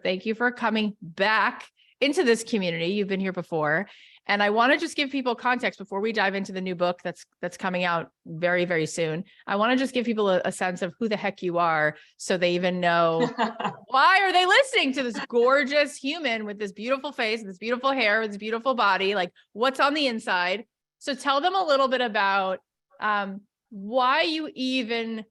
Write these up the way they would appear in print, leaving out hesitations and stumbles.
Thank you for coming back into this community. You've been here before. And I want to just give people context before we dive into the new book that's coming out very, very soon. I want to just give people a sense of who the heck you are so they even know why are they listening to this gorgeous human with this beautiful face, this beautiful hair, with this beautiful body, like what's on the inside. So tell them a little bit about why you even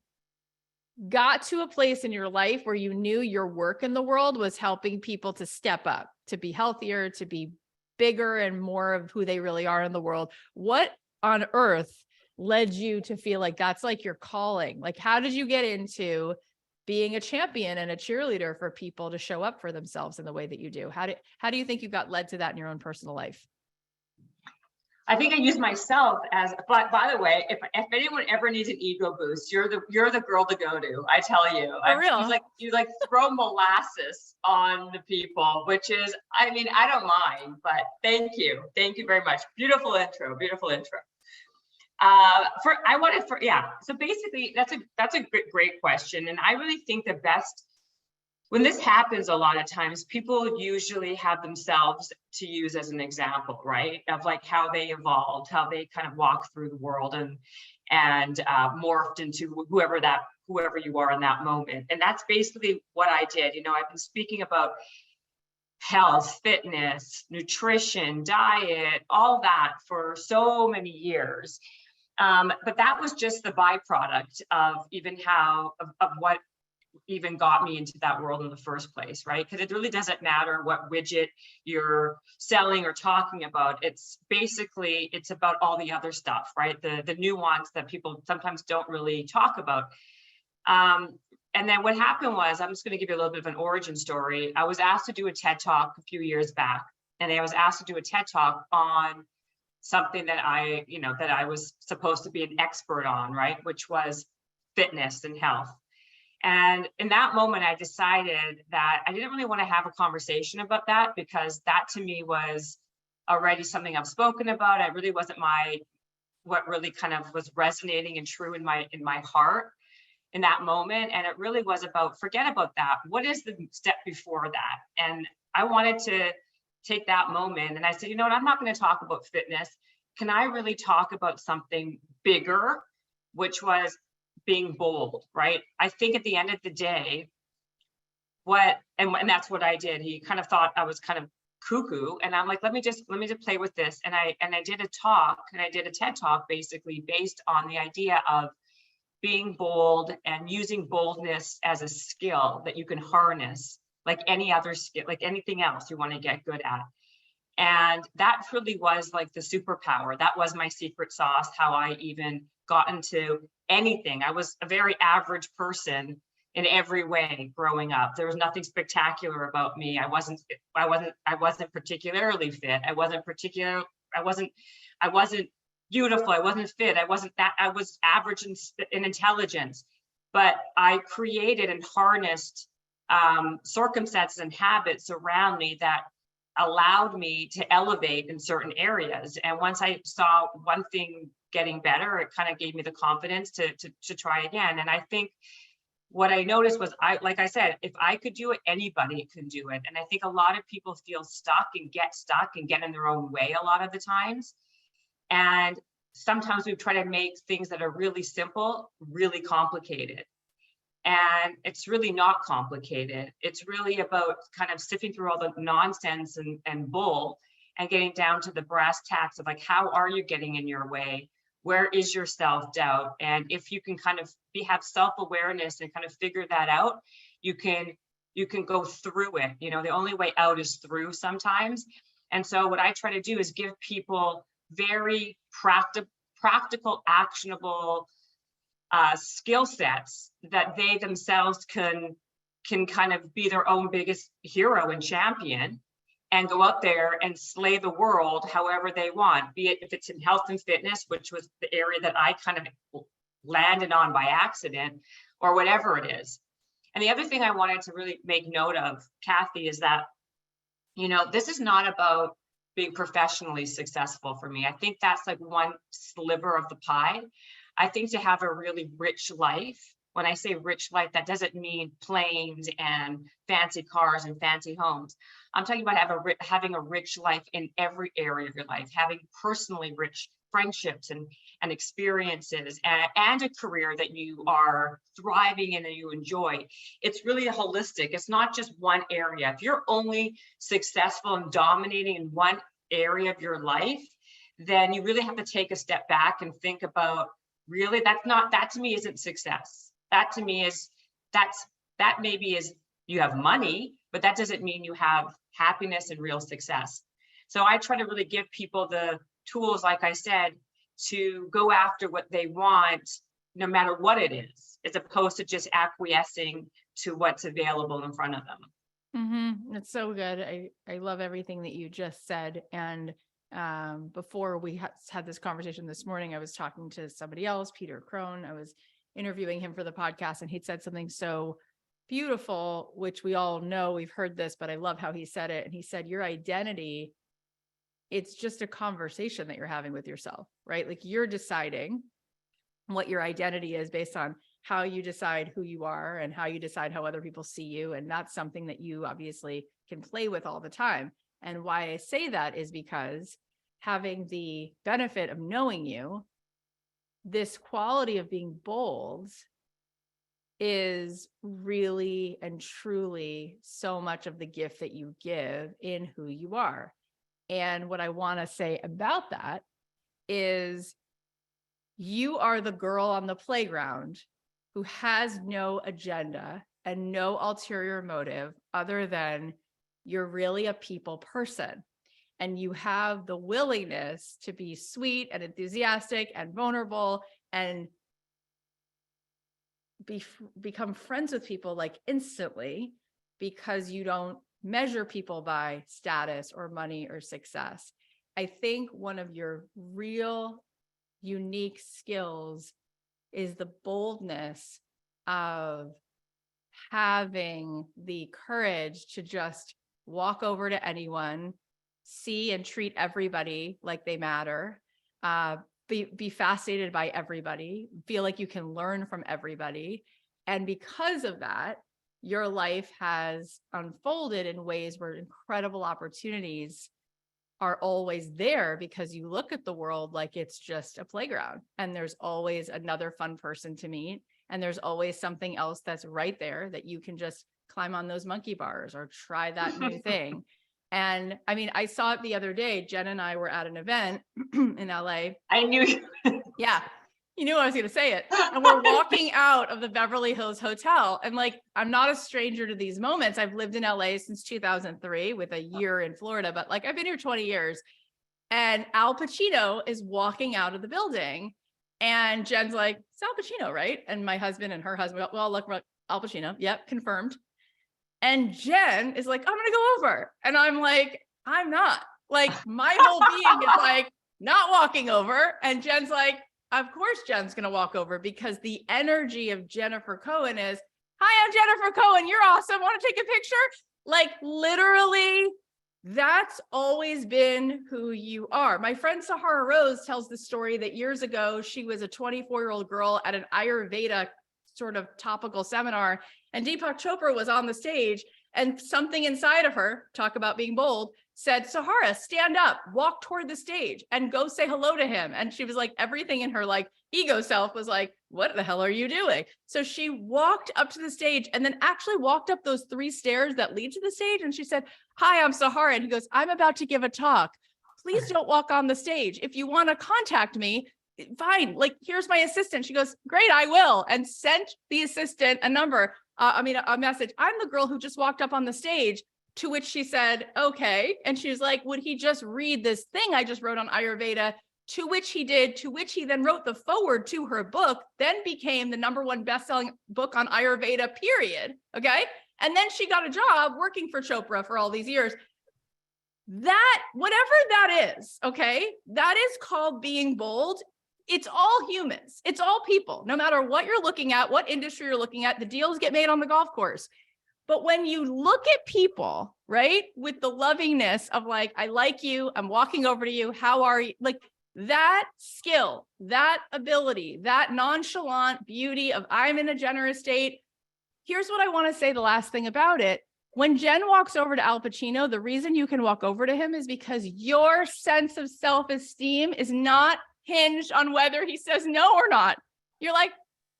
got to a place in your life where you knew your work in the world was helping people to step up, to be healthier, to be bigger and more of who they really are in the world. What on earth led you to feel like that's like your calling? Like, how did you get into being a champion and a cheerleader for people to show up for themselves in the way that you do? How do you think you got led to that in your own personal life? I think I use myself as, but by the way, if anyone ever needs an ego boost, you're the girl to go to. I tell you, For real? You throw molasses on the people, which is, I mean, I don't mind, but thank you very much. Beautiful intro. So basically, that's a great question, and I really think the best. When this happens, a lot of times people usually have themselves to use as an example, right? Of like how they evolved, how they kind of walked through the world and morphed into whoever you are in that moment. And that's basically what I did. You know, I've been speaking about health, fitness, nutrition, diet, all that for so many years. But that was just the byproduct of even of what even got me into that world in the first place, right? Because it really doesn't matter what widget you're selling or talking about. It's about all the other stuff, right? The nuance that people sometimes don't really talk about. And then what happened was, I'm just going to give you a little bit of an origin story. I was asked to do a TED Talk a few years back, and I was asked to do a TED Talk on something that I was supposed to be an expert on, right? Which was fitness and health. And in that moment, I decided that I didn't really want to have a conversation about that, because that to me was already something I've spoken about. It really wasn't what really kind of was resonating and true in my heart in that moment. And it really was about, forget about that. What is the step before that? And I wanted to take that moment, and I said, you know what, I'm not going to talk about fitness. Can I really talk about something bigger, which was being bold, right? I think at the end of the day, and that's what I did. He kind of thought I was kind of cuckoo, and I'm like, let me just play with this. And I did a talk, and I did a TED Talk basically based on the idea of being bold and using boldness as a skill that you can harness like any other skill, like anything else you want to get good at. And that really was like the superpower. That was my secret sauce, how I even got into anything. I was a very average person in every way growing up. There was nothing spectacular about me. I wasn't particularly fit. I wasn't beautiful. I wasn't fit. I was average in intelligence, but I created and harnessed circumstances and habits around me that allowed me to elevate in certain areas. And once I saw one thing getting better, it kind of gave me the confidence to try again. And I think what I noticed was, like I said, if I could do it, anybody can do it. And I think a lot of people feel stuck and get in their own way a lot of the times. And sometimes we try to make things that are really simple, really complicated. And it's really not complicated. It's really about kind of sifting through all the nonsense and bull and getting down to the brass tacks of like, how are you getting in your way? Where is your self-doubt? And if you can kind of have self-awareness and kind of figure that out, you can go through it. You know, the only way out is through sometimes. And so what I try to do is give people very practical, actionable skill sets that they themselves can kind of be their own biggest hero and champion and go out there and slay the world however they want, be it if it's in health and fitness, which was the area that I kind of landed on by accident, or whatever it is. And the other thing I wanted to really make note of, Cathy, is that, you know, this is not about being professionally successful for me. I think that's like one sliver of the pie. I think to have a really rich life when I say rich life, that doesn't mean planes and fancy cars and fancy homes. I'm talking about having a rich life in every area of your life, having personally rich friendships and experiences, and a career that you are thriving in and you enjoy. It's really holistic. It's not just one area. If you're only successful and dominating in one area of your life, then you really have to take a step back and think about, really, that to me isn't success. That to me is, that maybe is, you have money, but that doesn't mean you have happiness and real success. So I try to really give people the tools, like I said, to go after what they want, no matter what it is, as opposed to just acquiescing to what's available in front of them. It's so good. I love everything that you just said. And before we had this conversation this morning, I was talking to somebody else, Peter Crone. I was interviewing him for the podcast, and he'd said something so beautiful, which we all know, we've heard this, but I love how he said it. And he said, your identity, it's just a conversation that you're having with yourself, right? Like, you're deciding what your identity is based on how you decide who you are and how you decide how other people see you. And that's something that you obviously can play with all the time. And why I say that is because, having the benefit of knowing you, this quality of being bold is really and truly so much of the gift that you give in who you are. And what I want to say about that is, you are the girl on the playground who has no agenda and no ulterior motive other than you're really a people person. And you have the willingness to be sweet and enthusiastic and vulnerable and become friends with people like instantly, because you don't measure people by status or money or success. I think one of your real unique skills is the boldness of having the courage to just walk over to anyone, see and treat everybody like they matter, be fascinated by everybody, feel like you can learn from everybody. And because of that, your life has unfolded in ways where incredible opportunities are always there, because you look at the world like it's just a playground, and there's always another fun person to meet. And there's always something else that's right there that you can just climb on those monkey bars or try that new thing. And I mean, I saw it the other day. Jen and I were at an event in LA. I knew you. Yeah. You knew I was going to say it. And we're walking out of the Beverly Hills Hotel. And like, I'm not a stranger to these moments. I've lived in LA since 2003 with a year in Florida, but like, I've been here 20 years. And Al Pacino is walking out of the building. And Jen's like, it's Al Pacino, right? And my husband and her husband, well, look, Al Pacino. Yep, confirmed. And Jen is like, I'm going to go over. And I'm like, I'm not. Like, my whole being is like, not walking over. And Jen's like, of course Jen's going to walk over, because the energy of Jennifer Cohen is, hi, I'm Jennifer Cohen. You're awesome. Want to take a picture? Like, literally, that's always been who you are. My friend Sahara Rose tells the story that years ago, she was a 24-year-old girl at an Ayurveda sort of topical seminar, and Deepak Chopra was on the stage, and something inside of her, talk about being bold, said, Sahara, stand up, walk toward the stage and go say hello to him. And she was like, everything in her like ego self was like, what the hell are you doing? So she walked up to the stage and then actually walked up those 3 stairs that lead to the stage. And she said, hi, I'm Sahara. And he goes, I'm about to give a talk. Please don't walk on the stage. If you want to contact me, fine. Like, here's my assistant. She goes, great, I will. And sent the assistant a message. I'm the girl who just walked up on the stage. To which she said, okay. And she was like, would he just read this thing I just wrote on Ayurveda? To which he did, to which he then wrote the foreword to her book, then became the #1 best-selling book on Ayurveda, period. Okay. And then she got a job working for Chopra for all these years. That, whatever that is, okay, that is called being bold. It's all humans. It's all people, no matter what you're looking at, what industry you're looking at, the deals get made on the golf course. But when you look at people, right, with the lovingness of like, I like you, I'm walking over to you, how are you? Like, that skill, that ability, that nonchalant beauty of I'm in a generous state. Here's what I want to say, the last thing about it. When Jen walks over to Al Pacino, the reason you can walk over to him is because your sense of self-esteem is not hinged on whether he says no or not. You're like,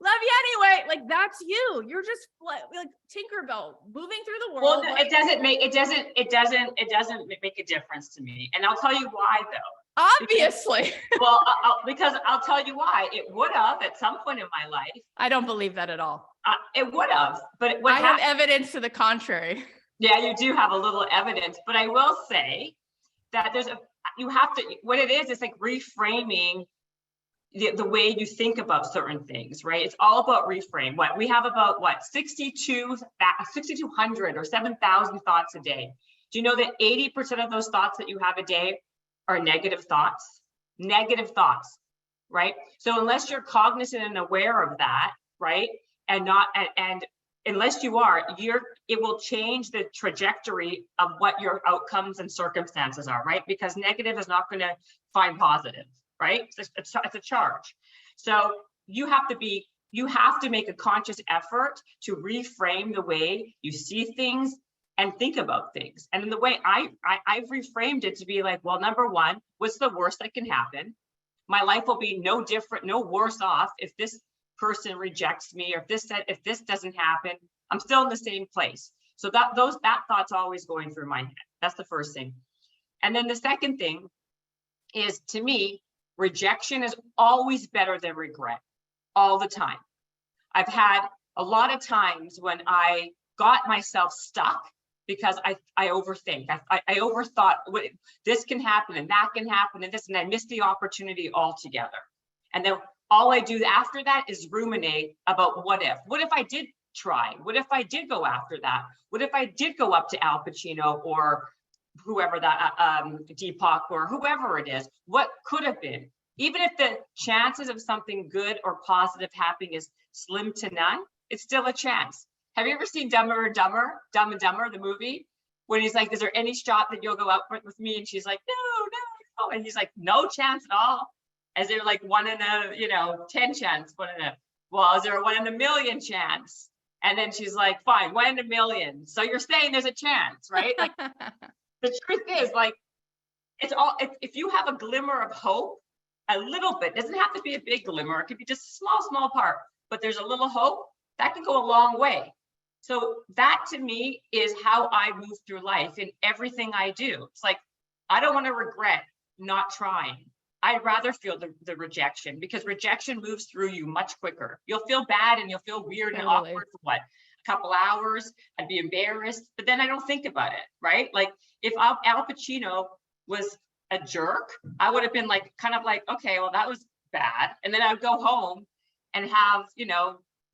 love you anyway. Like, that's you. You're just like Tinkerbell moving through the world. Well, it doesn't make a difference to me. And I'll tell you why though. Obviously. Because I'll tell you why. It would have at some point in my life. I don't believe that at all. It would have, but I have evidence to the contrary. Yeah, you do have a little evidence, but I will say that what it is, it's like reframing the way you think about certain things, right? It's all about reframe. We have about 6,200 or 7,000 thoughts a day. Do you know that 80% of those thoughts that you have a day are negative thoughts? Negative thoughts, right? So unless you're cognizant and aware of that, right? And unless you are, it will change the trajectory of what your outcomes and circumstances are, right? Because negative is not going to find positive, right? It's a charge. So you have to make a conscious effort to reframe the way you see things and think about things. And in the way I've reframed it to be like, well, number one, what's the worst that can happen? My life will be no different, no worse off if this person rejects me, or if this doesn't happen, I'm still in the same place. So that thought's always going through my head. That's the first thing. And then the second thing is, to me, rejection is always better than regret, all the time. I've had a lot of times when I got myself stuck because I overthink. I overthought this can happen and that can happen and this, and I missed the opportunity altogether. And then all I do after that is ruminate about what if I did try? What if I did go after that? What if I did go up to Al Pacino or whoever that, Deepak or whoever it is? What could have been? Even if the chances of something good or positive happening is slim to none, it's still a chance. Have you ever seen Dumb and Dumber, the movie? When he's like, is there any shot that you'll go out with me? And she's like, no. And he's like, no chance at all. Is there like 1 in a, 10 chance? Is there a 1 in a million chance? And then she's like, fine, 1 in a million. So you're saying there's a chance, right? Like, the truth is, like, if you have a glimmer of hope, a little bit, doesn't have to be a big glimmer. It could be just a small part, but there's a little hope that can go a long way. So that to me is how I move through life in everything I do. It's like, I don't want to regret not trying. I'd rather feel the rejection, because rejection moves through you much quicker. You'll feel bad and you'll feel weird and awkward for a couple hours. I'd be embarrassed, but then I don't think about it, right? Like if Al Pacino was a jerk, I would have been like, kind of like, okay, well, that was bad. And then I would go home and have,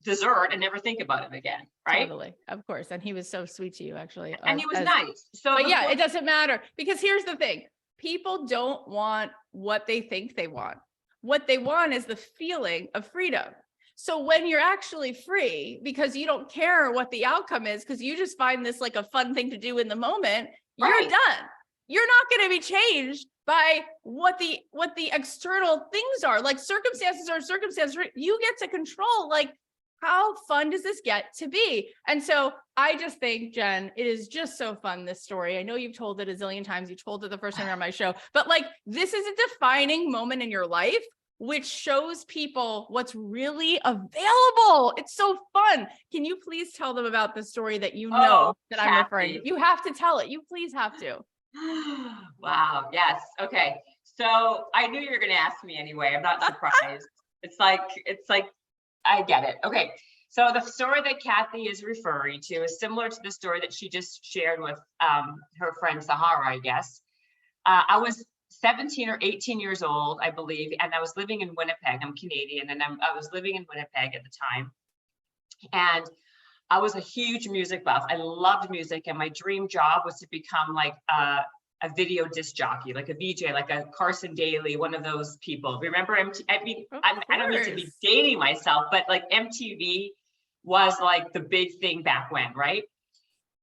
dessert and never think about him again, right? Totally, of course. And he was so sweet to you, actually. And he was nice. So, but yeah, it doesn't matter, because here's the thing. People don't want what they think they want. What they want is the feeling of freedom. So when you're actually free, because you don't care what the outcome is, because you just find this like a fun thing to do in the moment, you're done. You're not going to be changed by what the external things are. Like circumstances are circumstances. You get to control, like, how fun does this get to be? And so I just think, Jen, it is just so fun, this story. I know you've told it a zillion times. You told it the first time you're on my show, but like, this is a defining moment in your life, which shows people what's really available. It's so fun. Can you please tell them about the story that that Cathy. I'm referring to? You have to tell it. You please have to. Wow. Yes. Okay. So I knew you were going to ask me anyway. I'm not surprised. It's like, I get it. Okay. So the story that Cathy is referring to is similar to the story that she just shared with her friend Sahara, I guess. I was 17 or 18 years old, I believe, and I was living in Winnipeg. I'm Canadian, and I was living in Winnipeg at the time. And I was a huge music buff. I loved music, and my dream job was to become like a video disc jockey, like a VJ, like a Carson Daly, one of those people. Remember MTV? I don't need to be dating myself, but like MTV was like the big thing back when, right?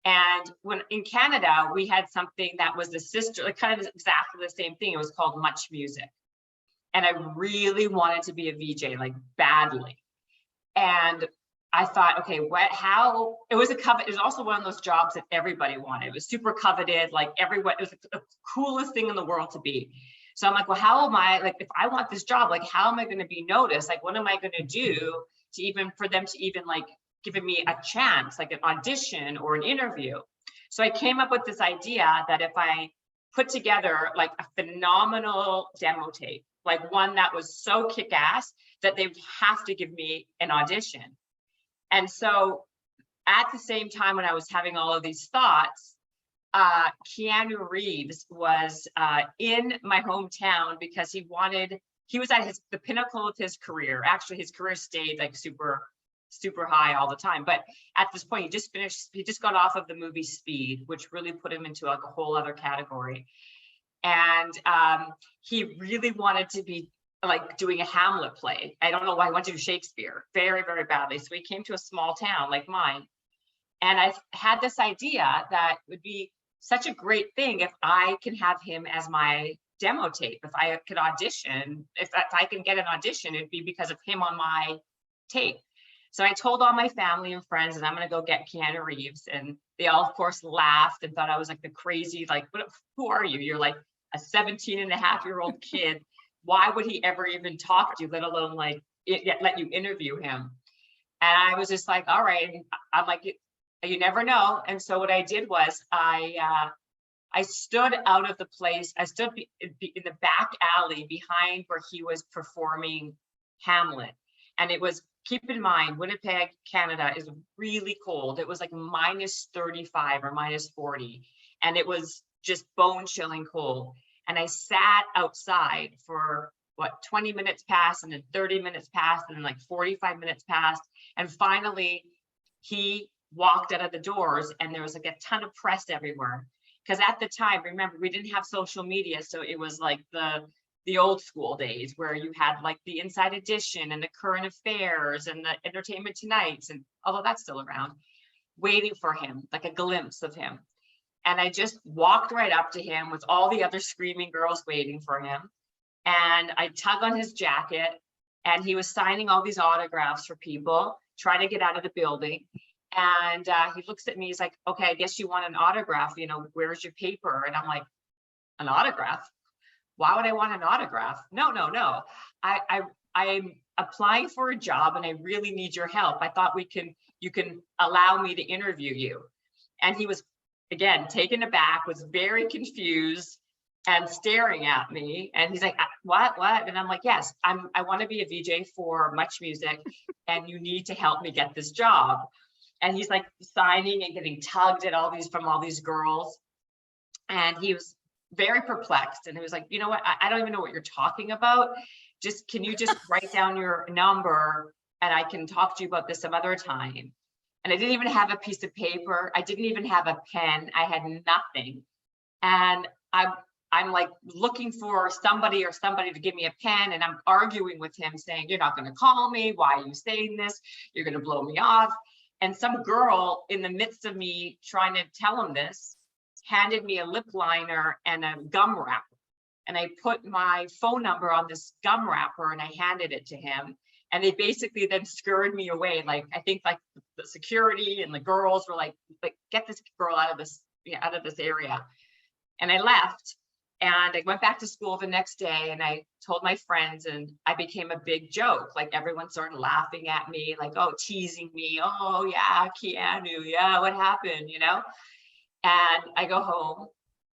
And when in Canada, we had something that was the sister, like kind of exactly the same thing. It was called Much Music. And I really wanted to be a VJ, like badly. And I thought, okay, how, it was it was also one of those jobs that everybody wanted. It was super coveted, like everyone, it was the coolest thing in the world to be. So I'm like, well, how am I, like, if I want this job, like, how am I going to be noticed? Like, what am I going to do to even, for them to even like giving me a chance, like an audition or an interview? So I came up with this idea that if I put together like a phenomenal demo tape, like one that was so kick-ass that they would have to give me an audition. And so at the same time when I was having all of these thoughts, Keanu Reeves was in my hometown because he was at the pinnacle of his career. Actually, his career stayed like super high all the time. But at this point, he just got off of the movie Speed, which really put him into like a whole other category. And he really wanted to be like doing a Hamlet play. I don't know why he wanted to do Shakespeare very, very badly. So he came to a small town like mine. And I had this idea that would be such a great thing if I can have him as my demo tape. If I could audition, if I can get an audition, it'd be because of him on my tape. So I told all my family and friends, and I'm going to go get Keanu Reeves. And they all, of course, laughed and thought I was like the crazy, like, who are you? You're like a 17-and-a-half-year-old kid. Why would he ever even talk to you, let alone like let you interview him? And I was just like, all right. I'm like, you never know. And so what I did was I stood out of the place. I stood in the back alley behind where he was performing Hamlet. And it was, keep in mind, Winnipeg, Canada is really cold. It was like -35 or -40. And it was just bone chilling cold. And I sat outside for 20 minutes passed, and then 30 minutes passed, and then like 45 minutes passed. And finally, he walked out of the doors, and there was like a ton of press everywhere. Because at the time, remember, we didn't have social media. So it was like the old school days where you had like the Inside Edition and the Current Affairs and the Entertainment Tonights, and although that's still around, waiting for him, like a glimpse of him. And I just walked right up to him with all the other screaming girls waiting for him. And I tug on his jacket, and he was signing all these autographs for people, trying to get out of the building. And he looks at me, he's like, okay, I guess you want an autograph, you know, where's your paper? And I'm like, an autograph? Why would I want an autograph? No. I'm applying for a job and I really need your help. I thought you can allow me to interview you. And he was, again, taken aback, was very confused and staring at me. And he's like, what? And I'm like, yes, I want to be a VJ for Much Music and you need to help me get this job. And he's like signing and getting tugged at from all these girls. And he was very perplexed. And he was like, you know what? I don't even know what you're talking about. Can you just write down your number and I can talk to you about this some other time? And I didn't even have a piece of paper. I didn't even have a pen. I had nothing. And I'm like looking for somebody to give me a pen. And I'm arguing with him saying, you're not going to call me. Why are you saying this? You're going to blow me off. And some girl in the midst of me trying to tell him this handed me a lip liner and a gum wrapper. And I put my phone number on this gum wrapper and I handed it to him. And they basically then scurried me away. Like, I think like the security and the girls were like get this girl out of this area. And I left and I went back to school the next day and I told my friends and I became a big joke. Like everyone started laughing at me, like, oh, teasing me. Oh yeah, Keanu, yeah, what happened, you know? And I go home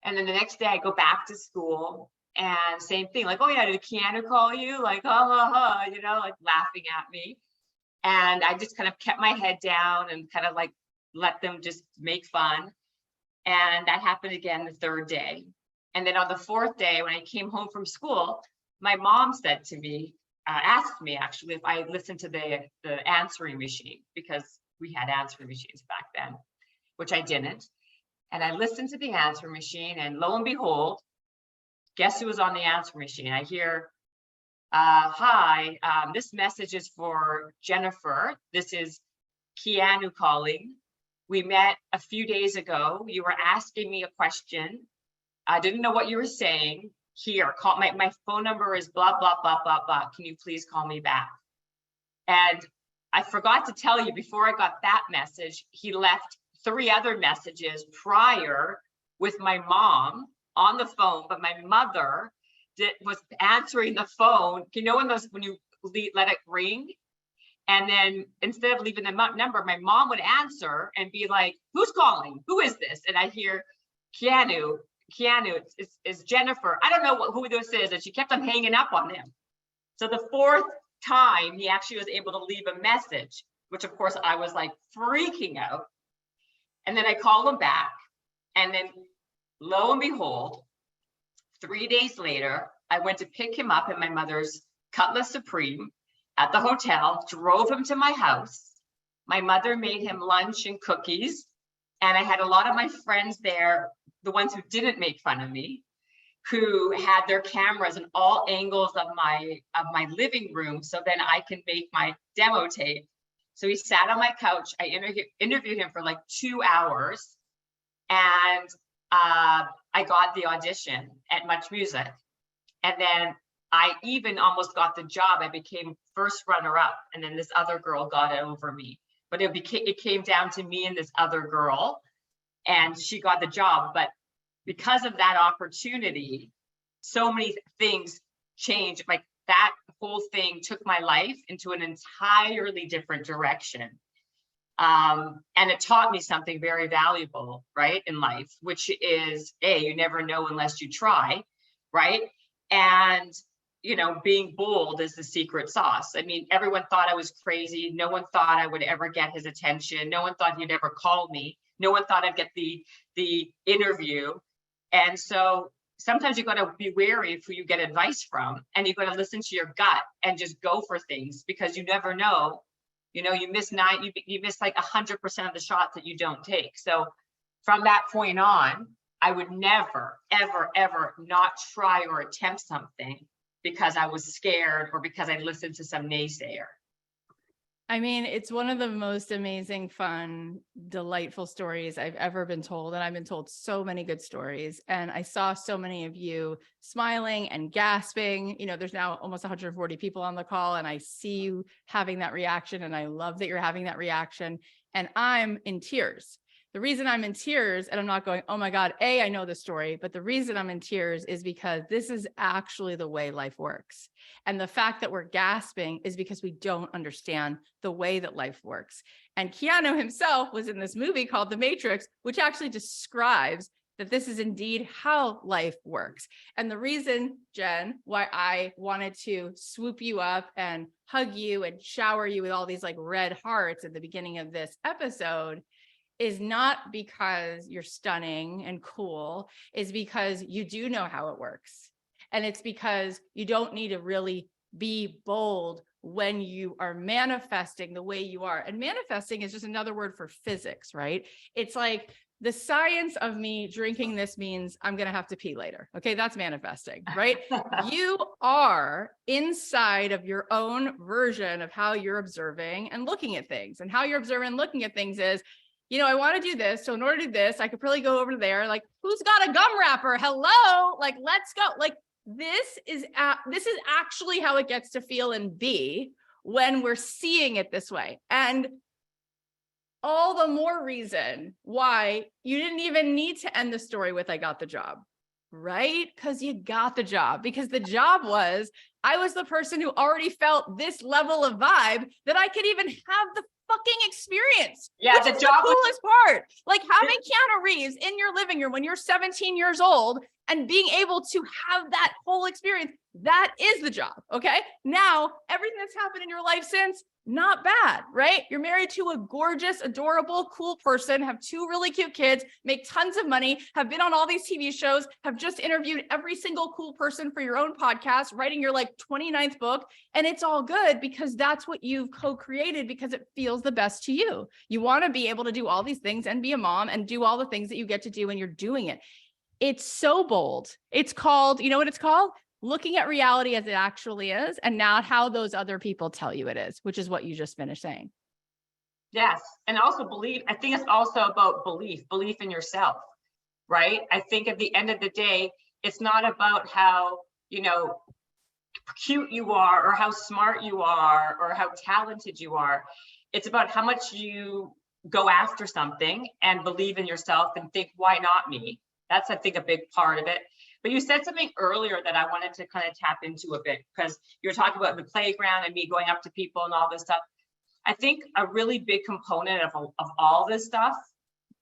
and then the next day I go back to school and same thing, like, oh yeah, did Keanu call you? Like, you know, like laughing at me. And I just kind of kept my head down and kind of like let them just make fun. And that happened again the third day. And then on the fourth day, when I came home from school, my mom said to me, asked me actually if I listened to the answering machine, because we had answering machines back then, which I didn't. And I listened to the answering machine and lo and behold, guess who was on the answering machine? I hear, hi, this message is for Jennifer. This is Keanu calling. We met a few days ago. You were asking me a question. I didn't know what you were saying. here, call my phone number is blah, blah, blah, blah, blah. Can you please call me back? And I forgot to tell you, before I got that message, he left 3 other messages prior with my mom on the phone, but my mother was answering the phone. You know, when you let it ring, and then instead of leaving the number, my mom would answer and be like, "Who's calling? Who is this?" And I hear Keanu, it's Jennifer. I don't know who this is, and she kept on hanging up on him. So the 4th time, he actually was able to leave a message, which of course I was like freaking out. And then I called him back, and then lo and behold, 3 days later, I went to pick him up in my mother's Cutlass Supreme at the hotel, drove him to my house. My mother made him lunch and cookies, and I had a lot of my friends there, the ones who didn't make fun of me, who had their cameras in all angles of my living room, so then I can make my demo tape. So he sat on my couch. I interviewed him for like 2 hours, and I got the audition at Much Music. And then I even almost got the job. I became first runner-up, and then this other girl got it over me. But it came down to me and this other girl, and she got the job. But because of that opportunity, so many things changed. Like, that whole thing took my life into an entirely different direction. And it taught me something very valuable, right, in life, which is, you never know unless you try, right? And, you know, being bold is the secret sauce. I mean, everyone thought I was crazy. No one thought I would ever get his attention. No one thought he'd ever call me. No one thought I'd get the interview. And so sometimes you got to be wary of who you get advice from, and you got to listen to your gut and just go for things, because you never know. You know, you miss like 100% of the shots that you don't take. So from that point on, I would never, ever, ever not try or attempt something because I was scared or because I listened to some naysayer. I mean, it's one of the most amazing, fun, delightful stories I've ever been told. And I've been told so many good stories. And I saw so many of you smiling and gasping. You know, there's now almost 140 people on the call, and I see you having that reaction. And I love that you're having that reaction. And I'm in tears. The reason I'm in tears, and I'm not going, oh my God, I know the story, but the reason I'm in tears is because this is actually the way life works. And the fact that we're gasping is because we don't understand the way that life works. And Keanu himself was in this movie called The Matrix, which actually describes that this is indeed how life works. And the reason, Jen, why I wanted to swoop you up and hug you and shower you with all these like red hearts at the beginning of this episode is not because you're stunning and cool, is because you do know how it works. And it's because you don't need to really be bold when you are manifesting the way you are. And manifesting is just another word for physics, right? It's like the science of me drinking this means I'm going to have to pee later. Okay, that's manifesting, right? You are inside of your own version of how you're observing and looking at things. And how you're observing and looking at things is, you know, I want to do this. So in order to do this, I could probably go over there. Like, who's got a gum wrapper? Hello. Like, let's go. Like, this is actually how it gets to feel and be when we're seeing it this way. And all the more reason why you didn't even need to end the story with, I got the job, right? Because you got the job, because the job was, I was the person who already felt this level of vibe that I could even have the fucking experience. Yeah, the coolest part. Like having Keanu Reeves in your living room when you're 17 years old and being able to have that whole experience, that is the job. Okay. Now, everything that's happened in your life since, not bad, right? You're married to a gorgeous, adorable, cool person, have 2 really cute kids, make tons of money, have been on all these TV shows, have just interviewed every single cool person for your own podcast, writing your like 29th book. And it's all good because that's what you've co-created because it feels the best to you. You want to be able to do all these things and be a mom and do all the things that you get to do when you're doing it. It's so bold. It's called, you know what it's called? Looking at reality as it actually is, and not how those other people tell you it is, which is what you just finished saying. Yes. And also I think it's also about belief in yourself, right? I think at the end of the day, It's not about how, cute you are or how smart you are or how talented you are. It's about how much you go after something and believe in yourself and think, why not me? That's, I think, a big part of it. But you said something earlier that I wanted to kind of tap into a bit, because you were talking about the playground and me going up to people and all this stuff. I think a really big component of all this stuff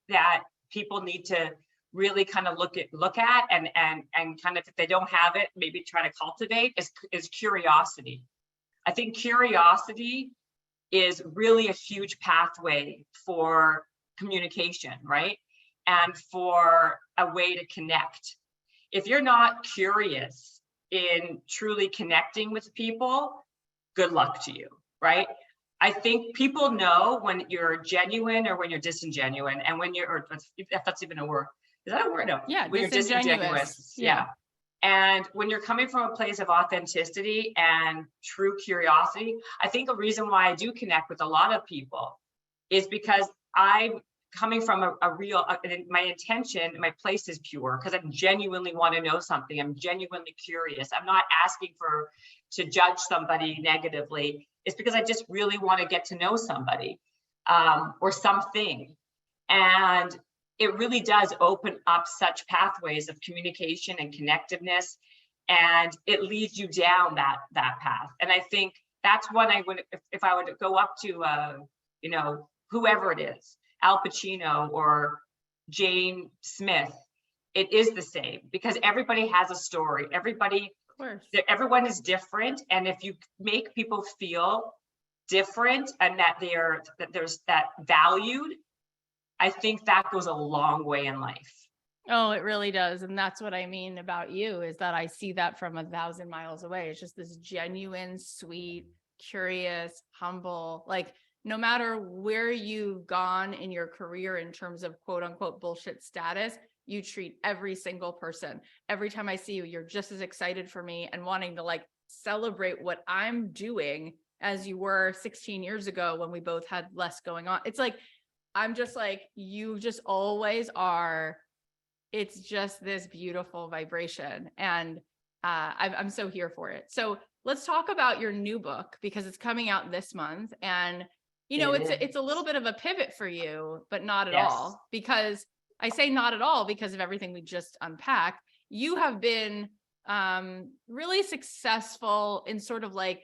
that people need to really kind of look at and kind of, if they don't have it, maybe try to cultivate is curiosity. I think curiosity is really a huge pathway for communication, right? And for a way to connect. If you're not curious in truly connecting with people, good luck to you, right? I think people know when you're genuine or when you're disingenuous, and when you're, or if that's even a word. Is that a word? No. Yeah, when you're disingenuous. Yeah. And when you're coming from a place of authenticity and true curiosity, I think a reason why I do connect with a lot of people is because I'm coming from a real, my intention, my place is pure, because I genuinely want to know something. I'm genuinely curious. I'm not asking to judge somebody negatively. It's because I just really want to get to know somebody or something. And it really does open up such pathways of communication and connectiveness, and it leads you down that path. And I think that's when I would, if I would go up to, whoever it is, Al Pacino or Jane Smith, it is the same, because everybody has a story. Everyone is different, and if you make people feel different and that there's that valued, I think that goes a long way in life. Oh, it really does. And that's what I mean about you, is that I see that from 1,000 miles away. It's just this genuine, sweet, curious, humble, like no matter where you've gone in your career in terms of quote unquote bullshit status, you treat every single person. Every time I see you, you're just as excited for me and wanting to like celebrate what I'm doing as you were 16 years ago when we both had less going on. It's like, I'm just like, you just always are. It's just this beautiful vibration. And I'm so here for it. So let's talk about your new book, because it's coming out this month. And, it's a little bit of a pivot for you, but not at all. Because I say not at all because of everything we just unpacked. You have been really successful in sort of like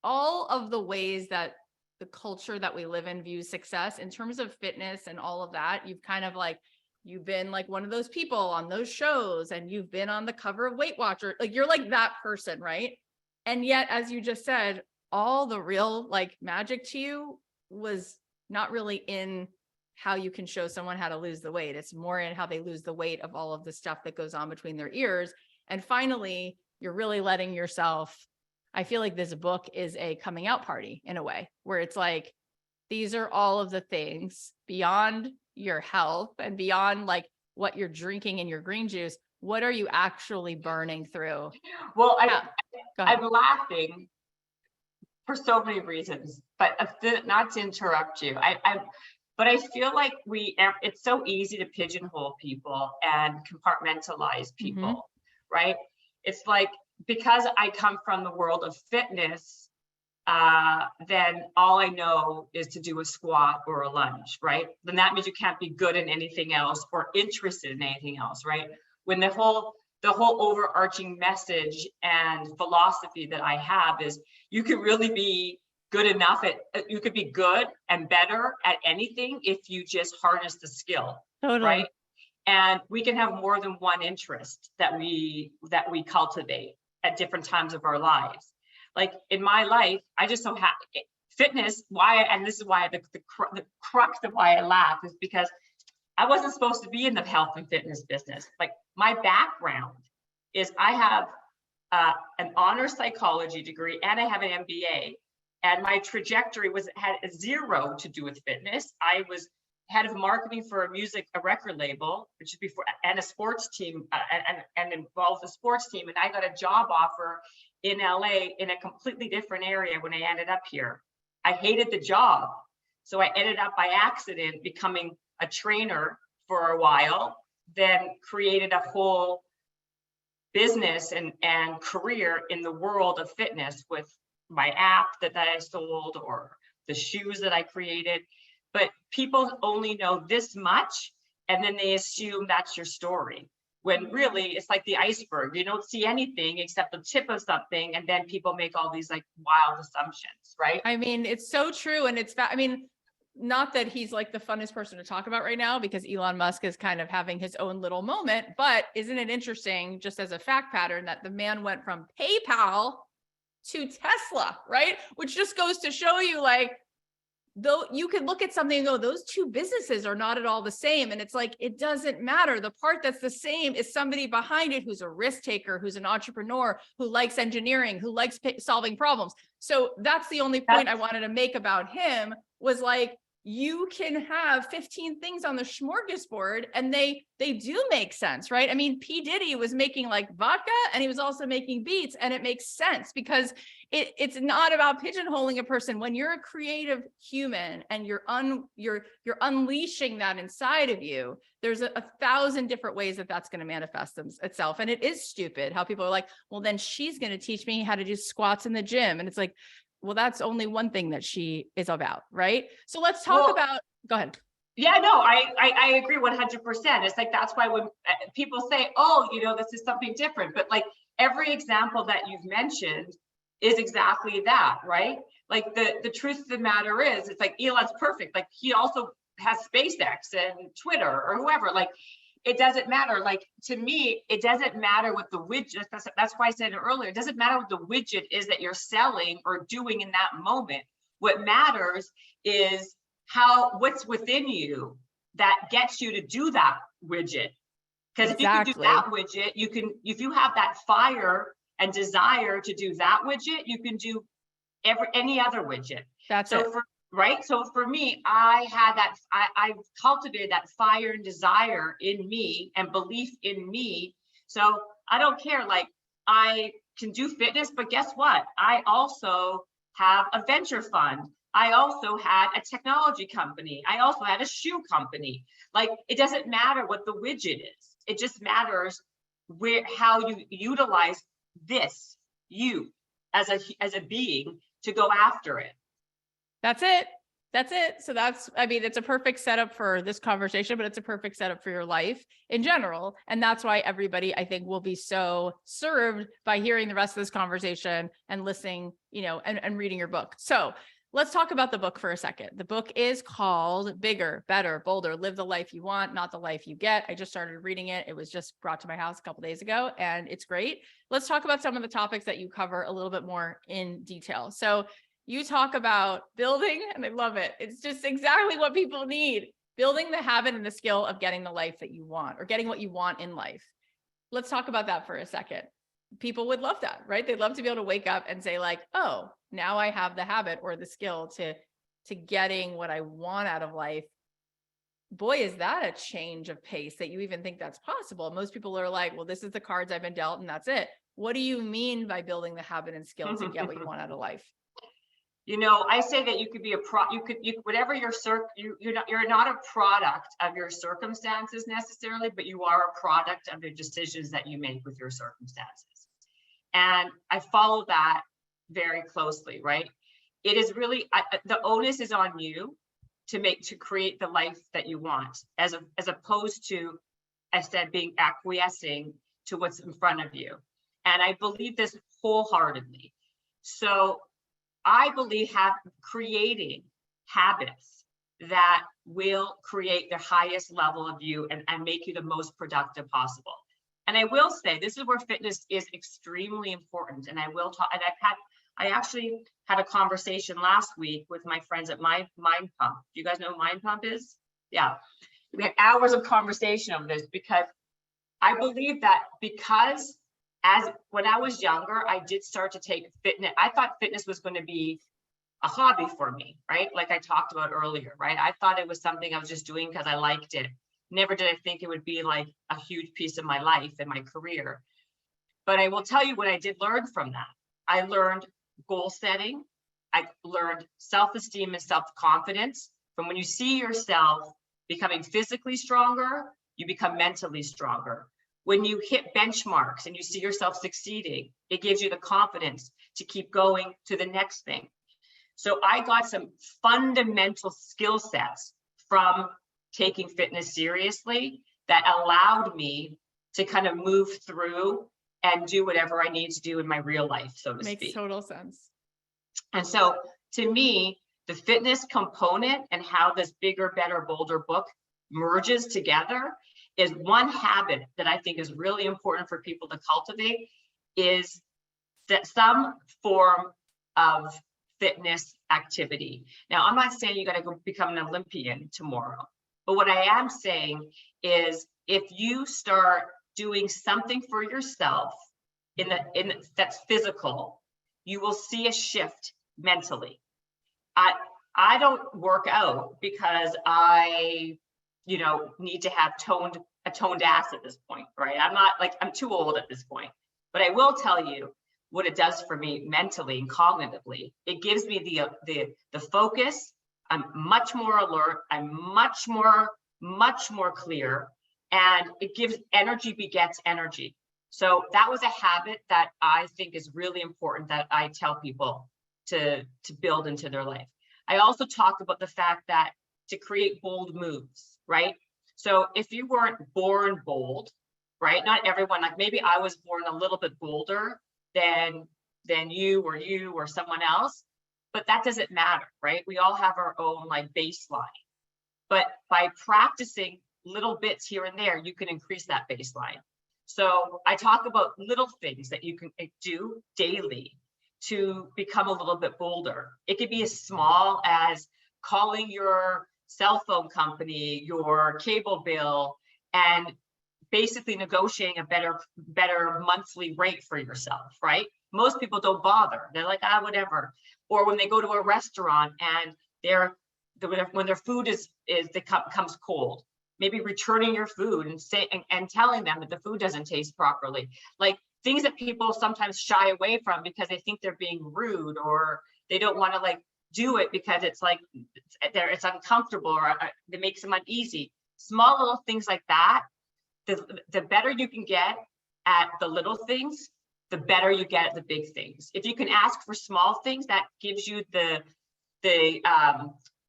all of the ways that the culture that we live in views success in terms of fitness and all of that. You've been like one of those people on those shows, and you've been on the cover of Weight Watcher. Like you're like that person, right? And yet, as you just said, all the real like magic to you was not really in how you can show someone how to lose the weight. It's more in how they lose the weight of all of the stuff that goes on between their ears. And finally, you're really letting yourself, I feel like this book is a coming out party in a way, where it's like, these are all of the things beyond your health and beyond like what you're drinking in your green juice. What are you actually burning through? Well, I'm laughing for so many reasons, but not to interrupt you. But I feel like it's so easy to pigeonhole people and compartmentalize people, right? It's like, because I come from the world of fitness, then all I know is to do a squat or a lunge, right? Then that means you can't be good in anything else or interested in anything else, right? When the whole overarching message and philosophy that I have is, you can really be good enough you could be good and better at anything if you just harness the skill, right? And we can have more than one interest that we cultivate at different times of our lives. Like in my life, I just so have fitness. And this is why the crux of why I laugh is because I wasn't supposed to be in the health and fitness business. Like my background is I have an honors psychology degree and I have an MBA, and my trajectory had zero to do with fitness. I was head of marketing for a record label, which is before, and a sports team, and involved the sports team. And I got a job offer in LA in a completely different area when I ended up here. I hated the job. So I ended up by accident becoming a trainer for a while, then created a whole business and career in the world of fitness with my app that I sold or the shoes that I created. But people only know this much, and then they assume that's your story. When really it's like the iceberg. You don't see anything except the tip of something, and then people make all these like wild assumptions, right? I mean, it's so true. And I mean, not that he's like the funnest person to talk about right now, because Elon Musk is kind of having his own little moment, but isn't it interesting, just as a fact pattern, that the man went from PayPal to Tesla, right? Which just goes to show you, like, though you could look at something and go, those two businesses are not at all the same. And it's like, it doesn't matter. The part that's the same is somebody behind it who's a risk taker, who's an entrepreneur, who likes engineering, who likes solving problems. So that's the only point I wanted to make about him, was like, you can have 15 things on the smorgasbord and they do make sense, right? I mean, P. Diddy was making like vodka and he was also making beats, and it makes sense because it's not about pigeonholing a person. When you're a creative human and you're unleashing that inside of you, there's a thousand different ways that that's going to manifest itself. And it is stupid how people are like, well, then she's going to teach me how to do squats in the gym. And it's like, well, that's only one thing that she is about, right? So let's talk about, go ahead. Yeah, no, I agree 100%. It's like, that's why when people say, oh, this is something different, but like every example that you've mentioned is exactly that, right? Like the truth of the matter is, it's like Elon's perfect. Like he also has SpaceX and Twitter or whoever. Like it doesn't matter. Like to me, it doesn't matter what the widget. That's why I said it earlier. It doesn't matter what the widget is that you're selling or doing in that moment. What matters is what's within you that gets you to do that widget. Because if you can do that widget, if you have that fire and desire to do that widget, you can do any other widget. So for me, I cultivated that fire and desire in me and belief in me. So I don't care, like I can do fitness, but guess what? I also have a venture fund. I also had a technology company. I also had a shoe company. Like it doesn't matter what the widget is. It just matters how you utilize you as a being to go after it. That's it. So it's a perfect setup for this conversation, but it's a perfect setup for your life in general. And that's why everybody, I think, will be so served by hearing the rest of this conversation and listening, and reading your book. So let's talk about the book for a second. The book is called Bigger, Better, Bolder, Live the Life You Want, Not the Life You Get. I just started reading it. It was just brought to my house a couple days ago, and it's great. Let's talk about some of the topics that you cover a little bit more in detail. So you talk about building, and I love it. It's just exactly what people need. Building the habit and the skill of getting the life that you want, or getting what you want in life. Let's talk about that for a second. People would love that, right? They'd love to be able to wake up and say like, oh, now I have the habit or the skill to getting what I want out of life. Boy, is that a change of pace that you even think that's possible. Most people are like, well, this is the cards I've been dealt and that's it. What do you mean by building the habit and skill to get what you want out of life? I say that you could be whatever you're not a product of your circumstances necessarily, but you are a product of the decisions that you make with your circumstances. And I follow that very closely, right? It is really, the onus is on you to create the life that you want, as opposed to, I said, being acquiescing to what's in front of you. And I believe this wholeheartedly. So I believe creating habits that will create the highest level of you and make you the most productive possible. And I will say, this is where fitness is extremely important. And I will talk, and I actually had a conversation last week with my friends at Mind Pump. Do you guys know what Mind Pump is? Yeah. We had hours of conversation on this, because I believe that when I was younger, I did start to take fitness. I thought fitness was going to be a hobby for me, right? Like I talked about earlier, right? I thought it was something I was just doing because I liked it. Never did I think it would be like a huge piece of my life and my career. But I will tell you what I did learn from that. I learned goal setting. I learned self-esteem and self-confidence. From when you see yourself becoming physically stronger, you become mentally stronger. When you hit benchmarks and you see yourself succeeding, it gives you the confidence to keep going to the next thing. So I got some fundamental skill sets from taking fitness seriously that allowed me to kind of move through and do whatever I need to do in my real life, so to speak. Makes total sense. And so to me, the fitness component and how this bigger, better, bolder book merges together is one habit that I think is really important for people to cultivate, is that some form of fitness activity. Now, I'm not saying you got to go become an Olympian tomorrow, but what I am saying is if you start doing something for yourself that's physical, you will see a shift mentally. I don't work out because I, need to have a toned ass at this point, right? I'm too old at this point, but I will tell you what it does for me mentally and cognitively. It gives me the focus. I'm much more alert. I'm much more clear, and it gives energy begets energy. So that was a habit that I think is really important that I tell people to build into their life. I also talked about the fact that to create bold moves, right? So if you weren't born bold, right? Not everyone, like maybe I was born a little bit bolder than you or someone else, but that doesn't matter, right? We all have our own baseline. But by practicing little bits here and there, you can increase that baseline. So I talk about little things that you can do daily to become a little bit bolder. It could be as small as calling your cell phone company, your cable bill, and basically negotiating a better monthly rate for yourself, right? Most people don't bother. They're like, whatever. Or when they go to a restaurant and when their food comes cold, maybe returning your food and telling them that the food doesn't taste properly. Like things that people sometimes shy away from because they think they're being rude, or they don't want to do it because it's uncomfortable, or it makes them uneasy. Small little things like that. The better you can get at the little things, the better you get at the big things. If you can ask for small things, that gives you the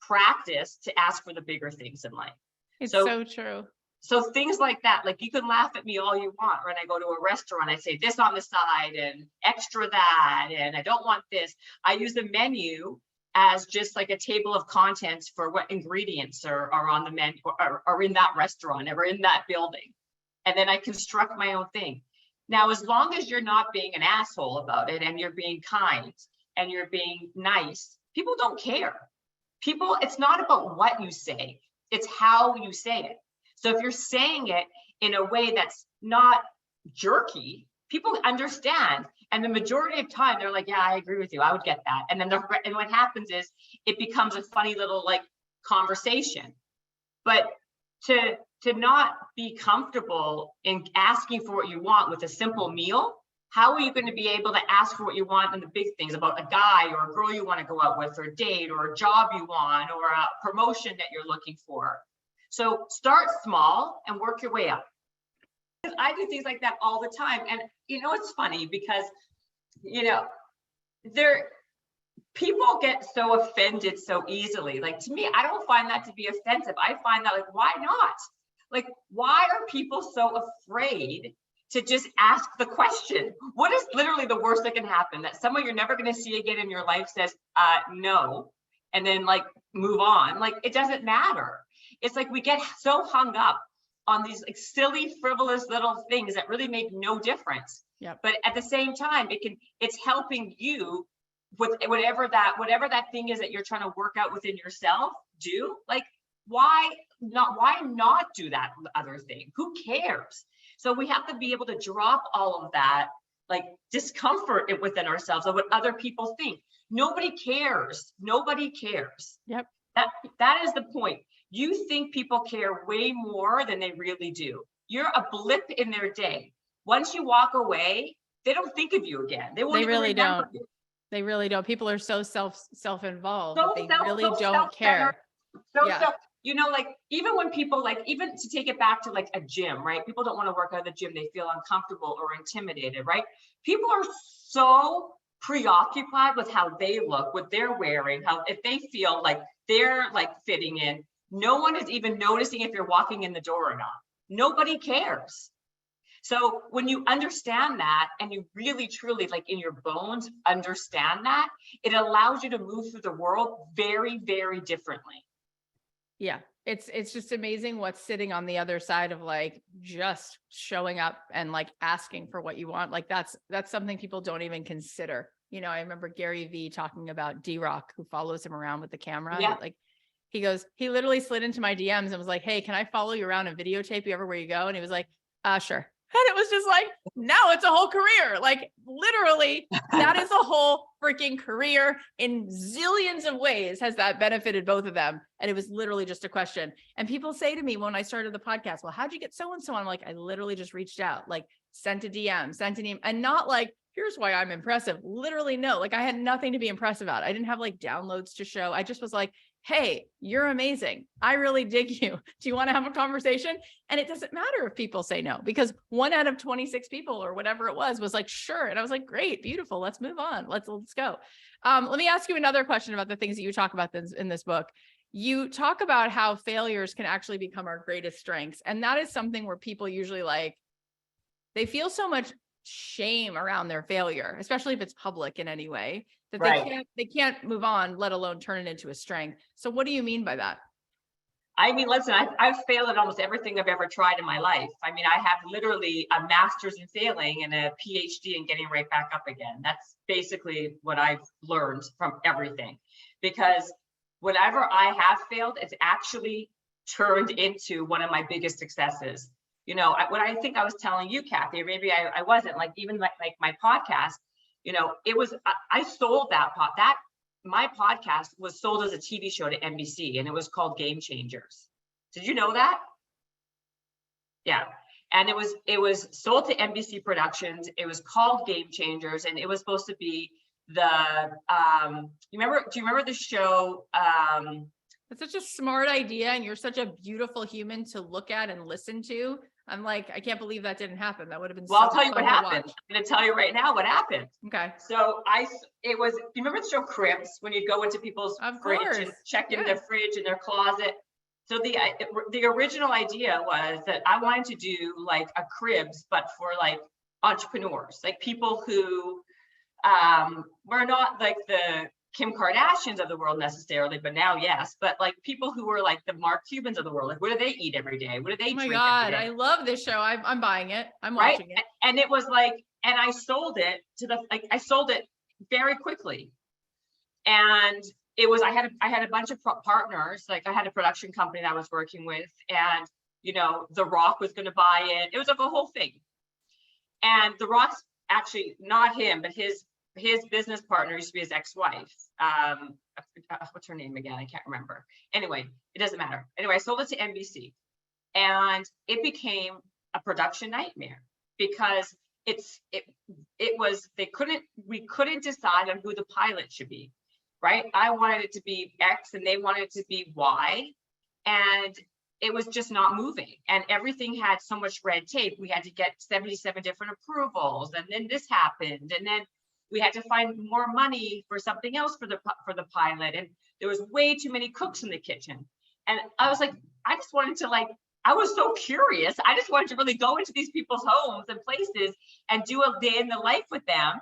practice to ask for the bigger things in life. It's so true. So things like that, you can laugh at me all you want. When I go to a restaurant, I say this on the side and extra that, and I don't want this. I use the menu as just a table of contents for what ingredients are on the menu or in that restaurant or in that building. And then I construct my own thing. Now, as long as you're not being an asshole about it and you're being kind and you're being nice, people don't care. It's not about what you say, it's how you say it. So if you're saying it in a way that's not jerky, people understand. And the majority of time, they're like, yeah, I agree with you. I would get that. And then what happens is it becomes a funny little conversation. But to not be comfortable in asking for what you want with a simple meal, how are you going to be able to ask for what you want in the big things about a guy or a girl you want to go out with, or a date, or a job you want, or a promotion that you're looking for? So start small and work your way up. I do things like that all the time. And it's funny because, people get so offended so easily. To me, I don't find that to be offensive. I find that why not? Why are people so afraid to just ask the question? What is literally the worst that can happen? That someone you're never going to see again in your life says, no, and then move on. It doesn't matter. It's we get so hung up on these silly, frivolous little things that really make no difference. Yep. But at the same time, it's helping you with whatever that thing is that you're trying to work out within yourself. Why not do that other thing? Who cares? So we have to be able to drop all of that discomfort within ourselves of what other people think. Nobody cares. Yep. That is the point. You think people care way more than they really do. You're a blip in their day. Once you walk away, they don't think of you again. They really don't. They really don't. People are so self-involved So that they really don't care. you know, like even when people like, even to take it back to like a gym, right? People don't want to work out of the gym. They feel uncomfortable or intimidated, right? People are so preoccupied with how they look, what they're wearing, how, if they feel like they're like fitting in, no one is even noticing if you're walking in the door or not. Nobody cares. So when you understand that, and you really truly like in your bones understand that, it allows you to move through the world very, very differently. Yeah. It's just amazing what's sitting on the other side of like just showing up and like asking for what you want. Like that's something people don't even consider. You know, I remember Gary Vee talking about D-Rock, who follows him around with the camera. Yeah. Like he goes, he literally slid into my DMs and was like, "Hey, can I follow you around and videotape you everywhere you go?" And he was like, sure. And it was just like, now it's a whole career. Like literally, that is a whole freaking career in zillions of ways has that benefited both of them. And it was literally just a question. And people say to me when I started the podcast, well, how'd you get so-and-so? I'm like, I literally just reached out, like sent a DM, sent an email, and not like, here's why I'm impressive. Literally, no, like I had nothing to be impressed about. I didn't have like downloads to show. I just was like, hey, you're amazing. I really dig you. Do you want to have a conversation? And it doesn't matter if people say no, because 1 out of 26 people or whatever it was like, sure. And I was like, great, beautiful. Let's move on. Let's go. Let me ask you another question about the things that you talk about in this book. You talk about how failures can actually become our greatest strengths. And that is something where people usually like, they feel so much shame around their failure, especially if it's public in any way, that Right. they can't move on, let alone turn it into a strength. So what do you mean by that? I mean, listen, I've failed at almost everything I've ever tried in my life. I mean, I have literally a master's in failing and a PhD in getting right back up again. That's basically what I've learned from everything. Because whenever I have failed, it's actually turned into one of my biggest successes. You know, what I think I was telling you, Cathy, or maybe I wasn't, like even like my podcast, you know, it was, I sold my podcast was sold as a TV show to NBC, and it was called Game Changers. Did you know that? Yeah. And it was sold to NBC Productions. It was called Game Changers, and it was supposed to be the do you remember the show? That's such a smart idea, and you're such a beautiful human to look at and listen to. I'm like, I can't believe that didn't happen. That would have been Well, so I'll tell you what fun to happened. watch. I'm going to tell you right now what happened. Okay. So you remember the show Cribs, when you go into people's fridge and check in their fridge and their closet? So the original idea was that I wanted to do like a Cribs, but for like entrepreneurs, like people who were not like the Kim Kardashians of the world necessarily, but now yes, but like people who were like the Mark Cubans of the world. Like, what do they eat every day? What do they drink? Oh my God, I love this show. I'm buying it. I'm watching it. And it was like, and I sold it I sold it very quickly. And it was, I had a bunch of partners. Like I had a production company that I was working with, and you know, The Rock was going to buy it. It was like a whole thing. And The Rock's actually not him, but his business partner used to be his ex-wife. What's her name again? I can't remember. Anyway, it doesn't matter. Anyway, I sold it to NBC, and it became a production nightmare because we couldn't decide on who the pilot should be, right? I wanted it to be X and they wanted it to be Y, and it was just not moving, and everything had so much red tape. We had to get 77 different approvals, and then this happened, and then we had to find more money for something else for the pilot, and there was way too many cooks in the kitchen. And I was like, I just wanted to I was so curious. I just wanted to really go into these people's homes and places and do a day in the life with them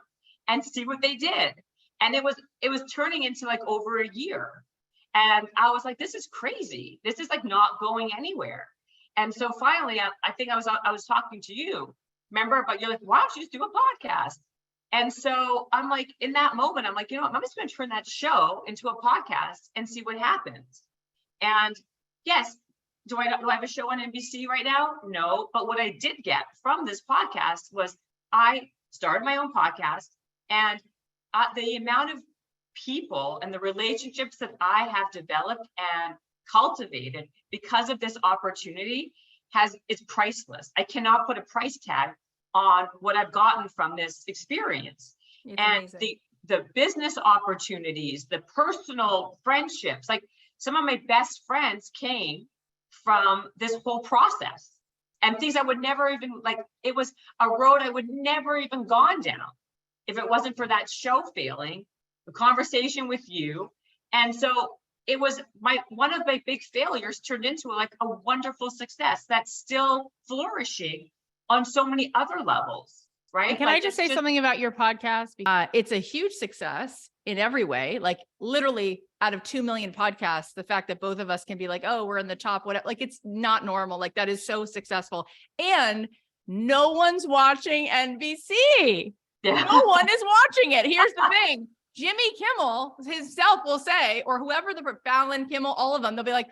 and see what they did. And it was turning into like over a year. And I was like, this is crazy. This is like not going anywhere. And so finally, I think I was talking to you, remember? But you're like, why don't you just do a podcast? And so I'm like, in that moment, I'm like, you know what, I'm just going to turn that show into a podcast and see what happens. And yes, do I have a show on NBC right now? No. But what I did get from this podcast was I started my own podcast, and the amount of people and the relationships that I have developed and cultivated because of this opportunity is priceless. I cannot put a price tag on what I've gotten from this experience. It's and amazing. The business opportunities, the personal friendships, like some of my best friends came from this whole process, and things I would never even, like, it was a road I would never even gone down if it wasn't for that show failing, the conversation with you. And so it was one of my big failures turned into like a wonderful success that's still flourishing on so many other levels, right? And can I just say something about your podcast? It's a huge success in every way. Like literally out of 2 million podcasts, the fact that both of us can be like, oh, we're in the top, whatever, like it's not normal. Like that is so successful. And no one's watching NBC. Yeah. No one is watching it. Here's the thing. Jimmy Kimmel himself will say, or whoever Fallon, Kimmel, all of them, they'll be like,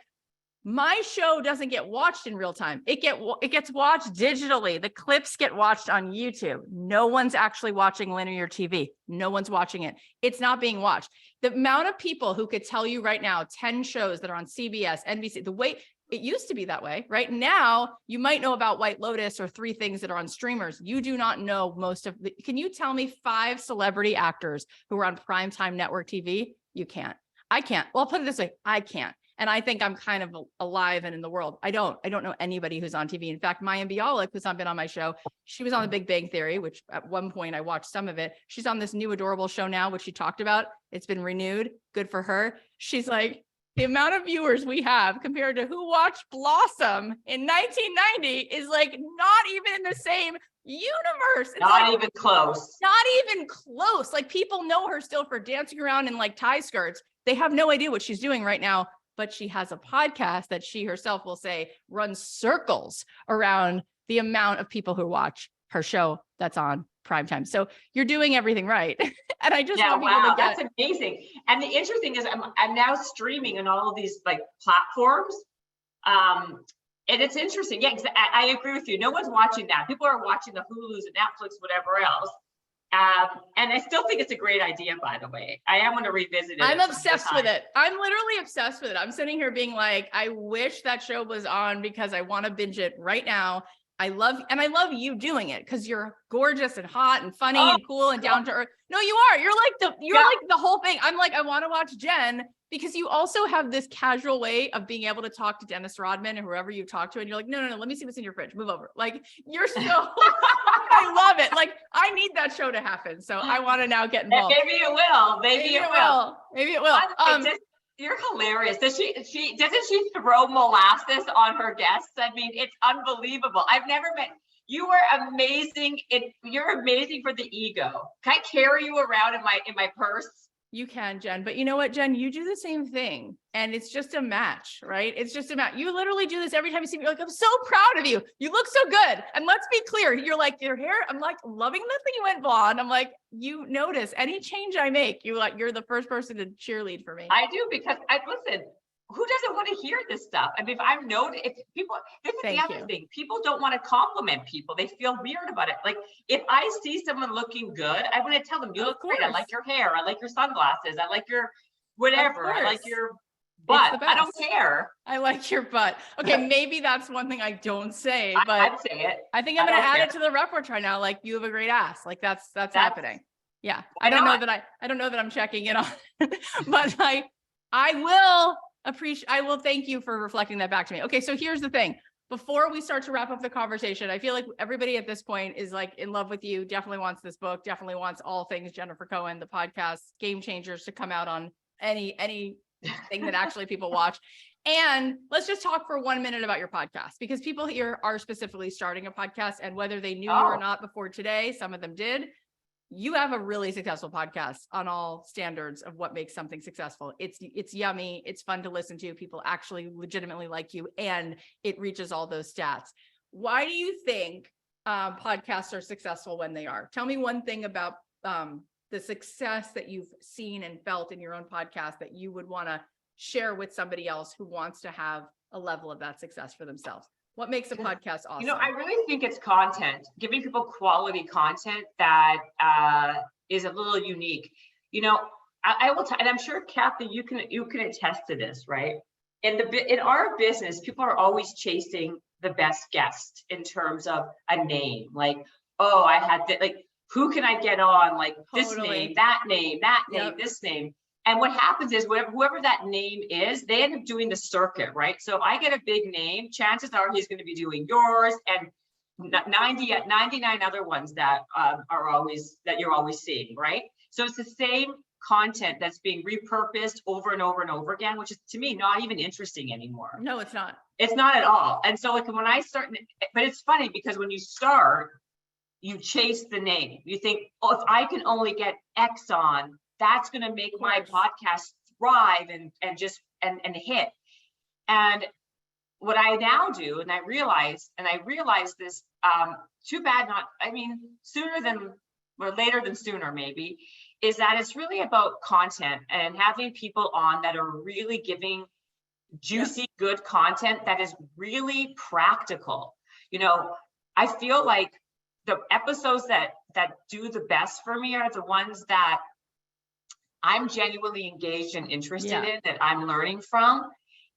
my show doesn't get watched in real time. It gets watched digitally. The clips get watched on YouTube. No one's actually watching linear TV. No one's watching it. It's not being watched. The amount of people who could tell you right now, 10 shows that are on CBS, NBC, the way it used to be that way, right? Now you might know about White Lotus or 3 things that are on streamers. You do not know most of the, can you tell me 5 celebrity actors who are on primetime network TV? You can't. I can't. Well, I'll put it this way. I can't. And I think I'm kind of alive and in the world. I don't know anybody who's on TV. In fact, Maya Bialik, who's been on my show, she was on The Big Bang Theory, which at one point I watched some of it. She's on this new adorable show now, which she talked about. It's been renewed. Good for her. She's like, the amount of viewers we have compared to who watched Blossom in 1990 is like not even in the same universe. It's not like, even close. Not even close. Like people know her still for dancing around in like tie skirts. They have no idea what she's doing right now. But she has a podcast that she herself will say runs circles around the amount of people who watch her show that's on primetime. So you're doing everything right. And I just want people to get. That's amazing. And the interesting is I'm now streaming on all of these like platforms. And it's interesting. Yeah, I agree with you. No one's watching that. People are watching the Hulus and Netflix, whatever else. And I still think it's a great idea, by the way. I am going to revisit it. I'm obsessed with it. I'm literally obsessed with it. I'm sitting here being like, I wish that show was on because I want to binge it right now. I love you doing it because you're gorgeous and hot and funny and cool and down to earth. No, you are. You're like the whole thing. I'm like, I want to watch Jen because you also have this casual way of being able to talk to Dennis Rodman and whoever you talk to. And you're like, no, let me see what's in your fridge. Move over. Like you're so, I love it. Like I need that show to happen. So I want to now get involved. Maybe it will. Maybe it will. Maybe it will. You're hilarious. Doesn't she throw molasses on her guests? I mean, it's unbelievable. I've never met you. Were amazing. You're amazing for the ego. Can I carry you around in my purse? You can, Jen. But you know what, Jen? You do the same thing. And it's just a match, right? It's just a match. You literally do this every time you see me. You're like, I'm so proud of you. You look so good. And let's be clear. You're like, your hair, I'm like loving the thing you went blonde. I'm like, you notice any change I make, you're the first person to cheerlead for me. I do because listen, who doesn't want to hear this stuff? I mean, if people, this is the other thing. People don't want to compliment people. They feel weird about it. Like if I see someone looking good, I want to tell them, you look great. I like your hair. I like your sunglasses. I like your whatever. I like your butt. I don't care. I like your butt. Okay, maybe that's one thing I don't say, but I'd say it. I think I'm going to add it to the repertoire now. Like you have a great ass. Like that's happening. Yeah. I don't know that I'm checking it on, but I will thank you for reflecting that back to me. Okay. So here's the thing. Before we start to wrap up the conversation, I feel like everybody at this point is like in love with you, definitely wants this book, definitely wants all things Jennifer Cohen, the podcast, Game Changers to come out on any thing that actually people watch. And let's just talk for 1 minute about your podcast, because people here are specifically starting a podcast, and whether they knew you or not before today, some of them did. You have a really successful podcast on all standards of what makes something successful. It's yummy. It's fun to listen to. People actually legitimately like you, and it reaches all those stats. Why do you think podcasts are successful when they are? Tell me one thing about the success that you've seen and felt in your own podcast that you would want to share with somebody else who wants to have a level of that success for themselves. What makes a podcast awesome? You know, I really think it's content, giving people quality content that is a little unique. You know, I will, and I'm sure Cathy, you can attest to this, right? In our business, people are always chasing the best guest in terms of a name. Like, oh, I had like, who can I get on? Like this name, that name, this name. And what happens is whoever that name is, they end up doing the circuit, right? So if I get a big name, chances are he's going to be doing yours and 99 other ones that you're always seeing, right? So it's the same content that's being repurposed over and over and over again, which is to me not even interesting anymore. No, it's not. It's not at all. And so like when I start, but it's funny because when you start, you chase the name. You think, oh, if I can only get X on, that's going to make my podcast thrive and hit. And what I now do, and I realize this, too bad not, I mean, later than sooner maybe, is that it's really about content and having people on that are really giving juicy, good content that is really practical. You know, I feel like the episodes that do the best for me are the ones that I'm genuinely engaged and interested in, that I'm learning from.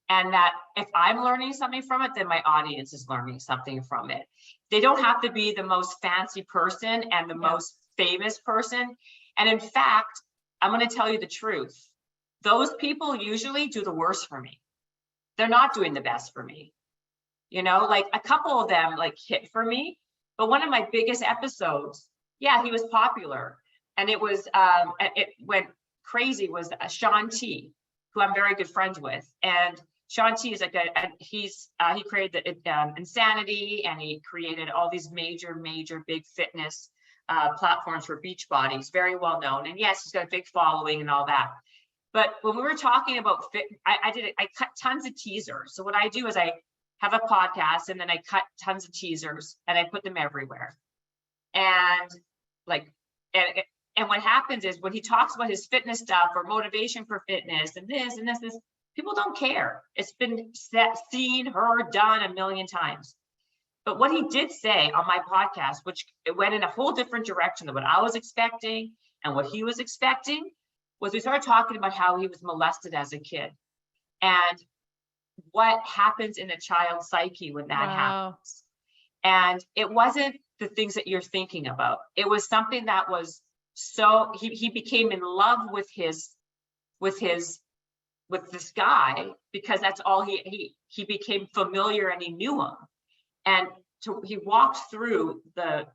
And that if I'm learning something from it, then my audience is learning something from it. They don't have to be the most fancy person and the most famous person. And in fact, I'm going to tell you the truth. Those people usually do the worst for me. They're not doing the best for me. You know, like a couple of them like hit for me, but one of my biggest episodes, he was popular. And it went crazy, was Sean T, who I'm very good friends with. And Sean T is like he created the Insanity, and he created all these major big fitness platforms for beach bodies, very well known. And yes, he's got a big following and all that. But when we were talking about fit, I cut tons of teasers. So what I do is I have a podcast and then I cut tons of teasers and I put them everywhere. And what happens is when he talks about his fitness stuff or motivation for fitness and this, people don't care. It's been seen, heard, done a million times. But what he did say on my podcast, which it went in a whole different direction than what I was expecting and what he was expecting, was we started talking about how he was molested as a kid and what happens in a child's psyche when that happens. And it wasn't the things that you're thinking about. It was something that was so he became in love with this guy because that's all he became familiar and he knew him. And he walked through the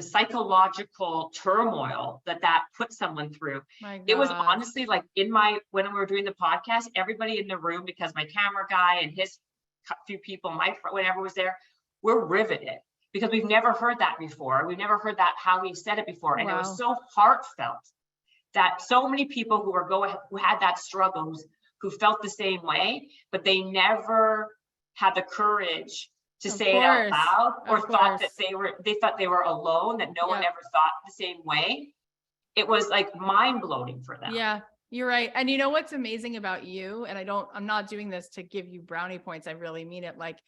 psychological turmoil that put someone through. It was honestly like when we were doing the podcast, everybody in the room, because my camera guy and his few people, whatever was there, we're riveted because we've never heard that before. We've never heard that how he said it before. And it was so heartfelt that so many people who had that struggle, who felt the same way, but they never had the courage to say it out loud, or thought that they were alone, that no one ever thought the same way. It was like mind-blowing for them. Yeah, you're right. And you know what's amazing about you, and I'm not doing this to give you brownie points, I really mean it, like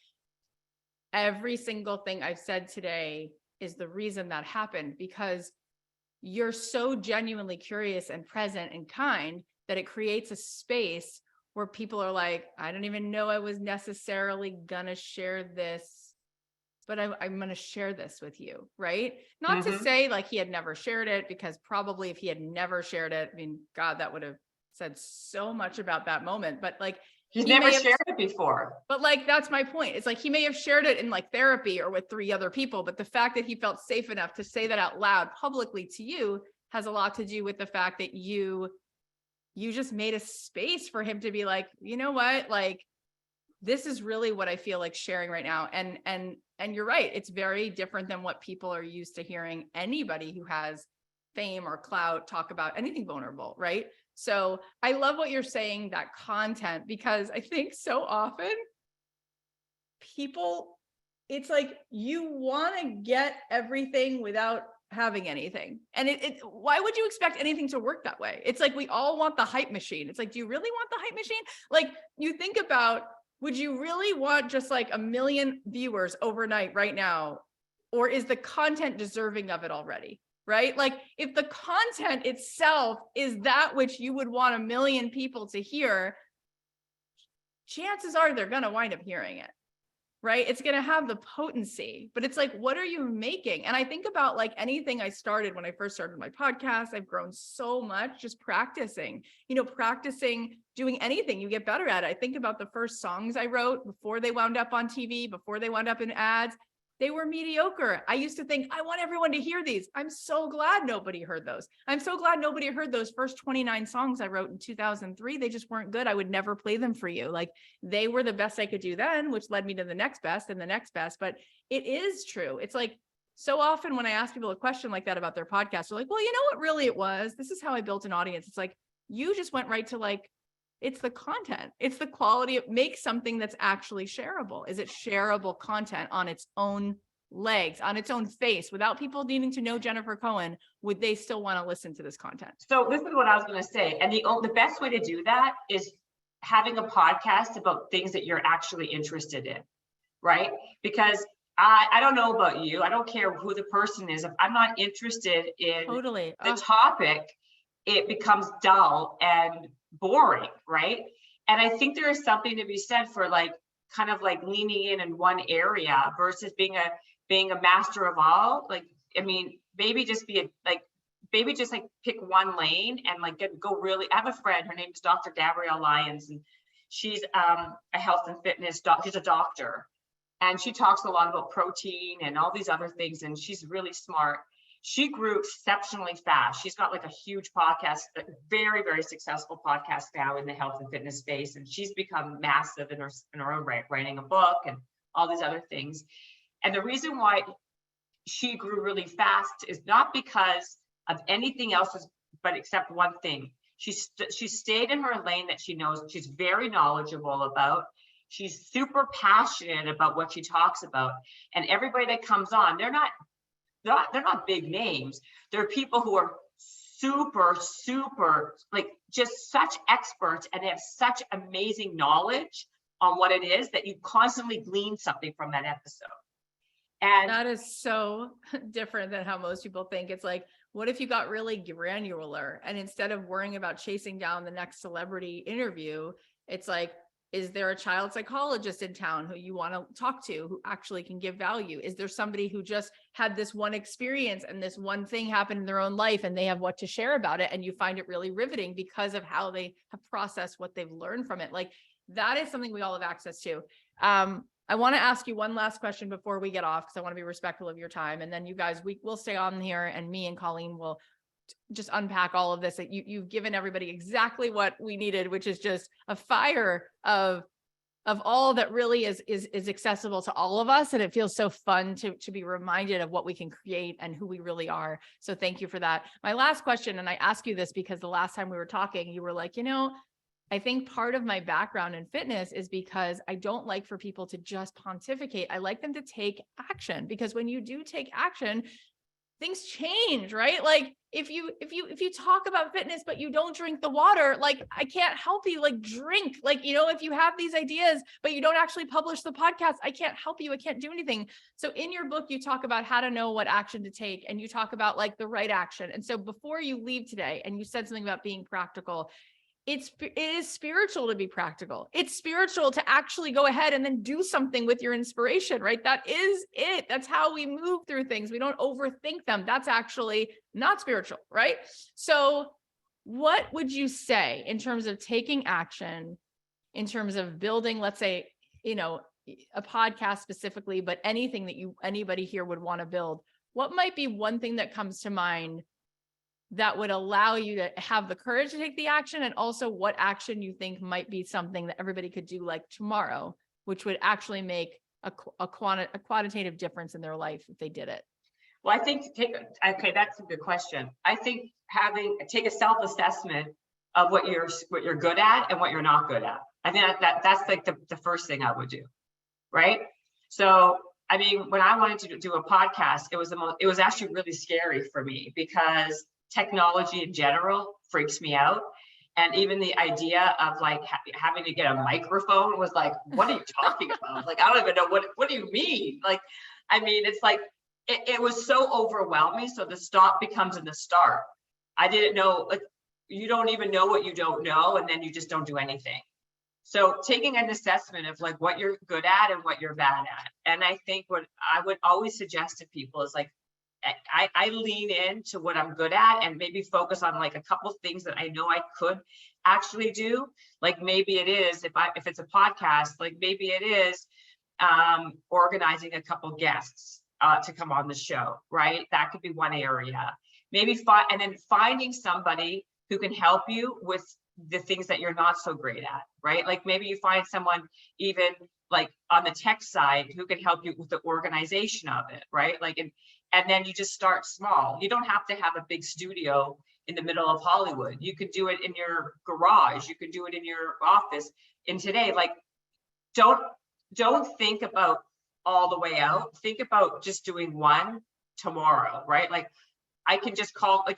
every single thing I've said today is the reason that happened, because you're so genuinely curious and present and kind that it creates a space where people are like, I don't even know I was necessarily gonna share this, but I'm gonna share this with you, right? Not to say like he had never shared it, because probably if he had never shared it, I mean, God, that would have said so much about that moment, but like he's never shared it before. But like, that's my point. It's like, he may have shared it in like therapy or with 3 other people, but the fact that he felt safe enough to say that out loud publicly to you has a lot to do with the fact that you just made a space for him to be like, you know what, like, this is really what I feel like sharing right now. And you're right. It's very different than what people are used to hearing anybody who has fame or clout talk about anything vulnerable, right? So I love what you're saying, that content, because I think so often people, it's like you want to get everything without having anything. And why would you expect anything to work that way? It's like, we all want the hype machine. It's like, do you really want the hype machine? Like, you think about, would you really want just like 1 million viewers overnight right now? Or is the content deserving of it already? Right? Like, if the content itself is that which you would want 1 million people to hear, chances are they're going to wind up hearing it. right? It's going to have the potency, but it's like, what are you making? And I think about like anything I started when I first started my podcast, I've grown so much just practicing, practicing doing anything, you get better at it. I think about the first songs I wrote before they wound up on TV, before they wound up in ads. They were mediocre. I used to think, I want everyone to hear these. I'm so glad nobody heard those. I'm so glad nobody heard those first 29 songs I wrote in 2003. They just weren't good. I would never play them for you. Like they were the best I could do then, which led me to the next best and the next best. But it is true. It's like so often when I ask people a question like that about their podcast, they're like, well, you know what really it was? This is how I built an audience. It's like, you just went right to like, it's the content. It's the quality of make something that's actually shareable. Is it shareable content on its own legs, on its own face, without people needing to know Jennifer Cohen? Would they still want to listen to this content? So this is what I was going to say. And the best way to do that is having a podcast about things that you're actually interested in, right? Because I don't know about you. I don't care who the person is. If I'm not interested in the topic, it becomes dull and boring, right? And I think there is something to be said for like kind of like leaning in one area versus being a master of all. Like, I mean, maybe just pick one lane and like go really. I have a friend, her name is Dr. Gabrielle Lyons, and she's a health and fitness she's a doctor, and she talks a lot about protein and all these other things, and she's really smart. She grew exceptionally fast. She's got like a huge podcast, a very, very successful podcast now in the health and fitness space. And she's become massive in her own right, writing a book and all these other things. And the reason why she grew really fast is not because of anything else, but except one thing. She stayed in her lane that she knows she's very knowledgeable about. She's super passionate about what she talks about. And everybody that comes on, they're not big names. They're people who are super, like just such experts, and they have such amazing knowledge on what it is that you constantly glean something from that episode. And that is so different than how most people think. It's like, what if you got really granular and instead of worrying about chasing down the next celebrity interview, it's like, is there a child psychologist in town who you want to talk to who actually can give value? Is there somebody who just had this one experience and this one thing happened in their own life and they have what to share about it, and you find it really riveting because of how they have processed what they've learned from it? Like that is something we all have access to. I want to ask you one last question before we get off, because I want to be respectful of your time. And then you guys, we'll stay on here, and me and Colleen will just unpack all of this. You've given everybody exactly what we needed, which is just a fire of all that really is accessible to all of us. And it feels so fun to be reminded of what we can create and who we really are. So thank you for that. My last question, and I ask you this because the last time we were talking, you were like, I think part of my background in fitness is because I don't like for people to just pontificate. I like them to take action, because when you do take action, things change, right? Like if you talk about fitness, but you don't drink the water, like I can't help you, like drink, like, if you have these ideas, but you don't actually publish the podcast, I can't help you. I can't do anything. So in your book, you talk about how to know what action to take, and you talk about like the right action. And so before you leave today, and you said something about being practical, it is spiritual to be practical. It's spiritual to actually go ahead and then do something with your inspiration, right? That is it. That's how we move through things. We don't overthink them. That's actually not spiritual, right? So what would you say in terms of taking action, in terms of building, let's say, a podcast specifically, but anything that anybody here would want to build? What might be one thing that comes to mind that would allow you to have the courage to take the action, and also what action you think might be something that everybody could do like tomorrow, which would actually make a quantitative difference in their life if they did it? Well, I think that's a good question. I think take a self-assessment of what you're good at and what you're not good at. I think that's like the first thing I would do, right? So, I mean, when I wanted to do a podcast, it was actually really scary for me, because technology in general freaks me out. And even the idea of like having to get a microphone was like, what are you talking about? Like, I don't even know what do you mean? Like, I mean, it's like, it was so overwhelming. So the stop becomes in the start. I didn't know, like, you don't even know what you don't know. And then you just don't do anything. So taking an assessment of like what you're good at and what you're bad at. And I think what I would always suggest to people is like, I lean into what I'm good at and maybe focus on like a couple of things that I know I could actually do. Like maybe it is, if it's a podcast, like maybe it is organizing a couple guests to come on the show, right? That could be one area. Maybe and then finding somebody who can help you with the things that you're not so great at, right? Like maybe you find someone even like on the tech side who can help you with the organization of it, right? Like, and then you just start small. You don't have to have a big studio in the middle of Hollywood. You could do it in your garage. You could do it in your office. And today, like, don't think about all the way out. Think about just doing one tomorrow, right? Like I can just call, like,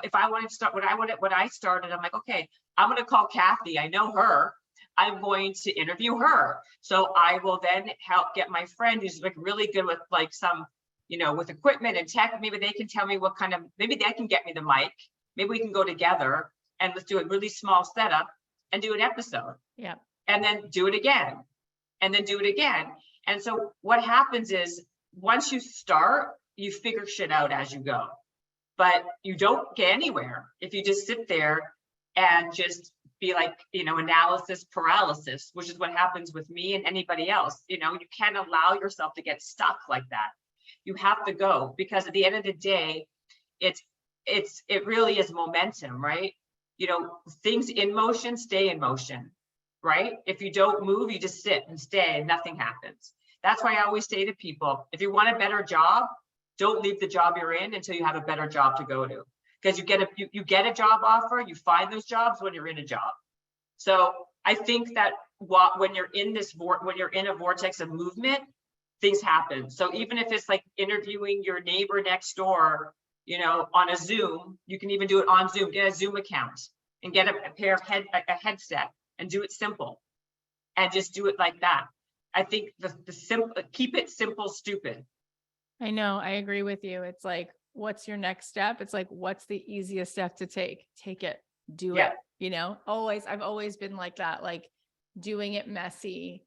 if I want to start, what I started, I'm like, okay, I'm going to call Cathy. I know her. I'm going to interview her. So I will then help get my friend who's like really good with like some, with equipment and tech. Maybe they can tell me what kind of, maybe they can get me the mic. Maybe we can go together and let's do a really small setup and do an episode. Yeah. And then do it again. And then do it again. And so what happens is once you start, you figure shit out as you go. But you don't get anywhere if you just sit there and just be like, analysis paralysis, which is what happens with me and anybody else. You can't allow yourself to get stuck like that. You have to go, because at the end of the day, it really is momentum, right? Things in motion stay in motion, right? If you don't move, you just sit and stay and nothing happens. That's why I always say to people, if you want a better job, don't leave the job you're in until you have a better job to go to, because you get a job offer, you find those jobs when you're in a job. So I think that when you're in a vortex of movement, things happen. So even if it's like interviewing your neighbor next door, on a Zoom, you can even do it on Zoom. Get a Zoom account and get a headset and do it simple, and just do it like that. I think the simple, keep it simple, stupid. I know. I agree with you. It's like, what's your next step? It's like, what's the easiest step to take? Take it, do it, I've always been like that, like doing it messy,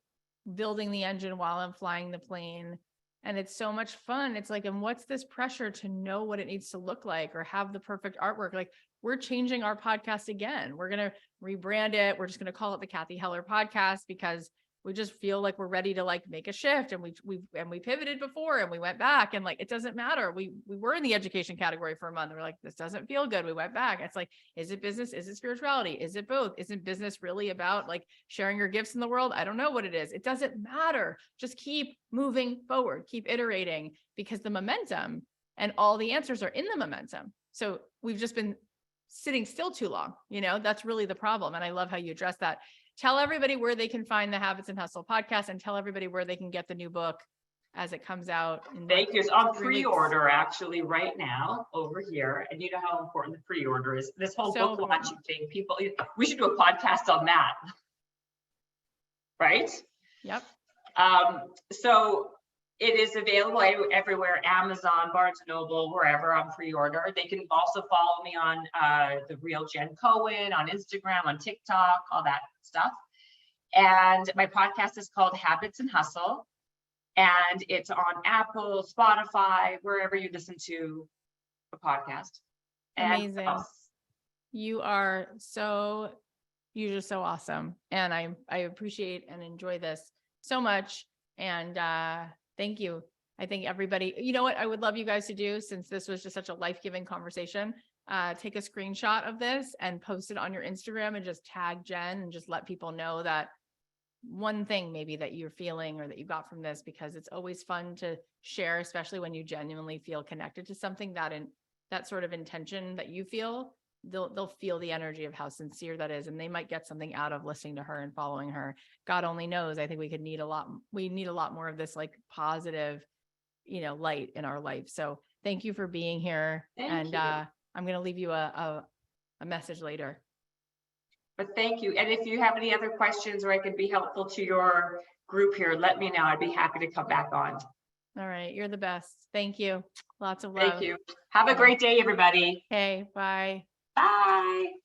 building the engine while I'm flying the plane. And it's so much fun. It's like, and what's this pressure to know what it needs to look like or have the perfect artwork? Like, we're changing our podcast again. We're going to rebrand it. We're just going to call it the Cathy Heller Podcast, because we just feel like we're ready to like make a shift. And we pivoted before and we went back, and like, it doesn't matter. We were in the education category for a month. We're like, this doesn't feel good. We went back. It's like, is it business? Is it spirituality? Is it both? Isn't business really about like sharing your gifts in the world? I don't know what it is. It doesn't matter. Just keep moving forward, keep iterating, because the momentum and all the answers are in the momentum. So we've just been sitting still too long. That's really the problem. And I love how you address that. Tell everybody where they can find the Habits and Hustle podcast, and tell everybody where they can get the new book as it comes out. Thank you. It's on pre-order actually right now over here. And you know how important the pre-order is. This whole book launching thing, we should do a podcast on that. Right? Yep. So it is available everywhere, Amazon, Barnes & Noble, wherever, on pre-order. They can also follow me on the Real Jen Cohen, on Instagram, on TikTok, all that stuff. And my podcast is called Habits and Hustle. And it's on Apple, Spotify, wherever you listen to a podcast. Amazing. You're so awesome. And I appreciate and enjoy this so much. And thank you. I think everybody, you know what I would love you guys to do, since this was just such a life-giving conversation, take a screenshot of this and post it on your Instagram and just tag Jen and just let people know that one thing maybe that you're feeling or that you got from this, because it's always fun to share, especially when you genuinely feel connected to something, that sort of intention that you feel. They'll feel the energy of how sincere that is, and they might get something out of listening to her and following her. God only knows. I think we need a lot more of this like positive, light in our life. So thank you for being here. Thank you. I'm going to leave you a message later. But thank you. And if you have any other questions or I could be helpful to your group here, let me know. I'd be happy to come back on. All right. You're the best. Thank you. Lots of love. Thank you. Have a great day, everybody. Okay. Bye. Bye.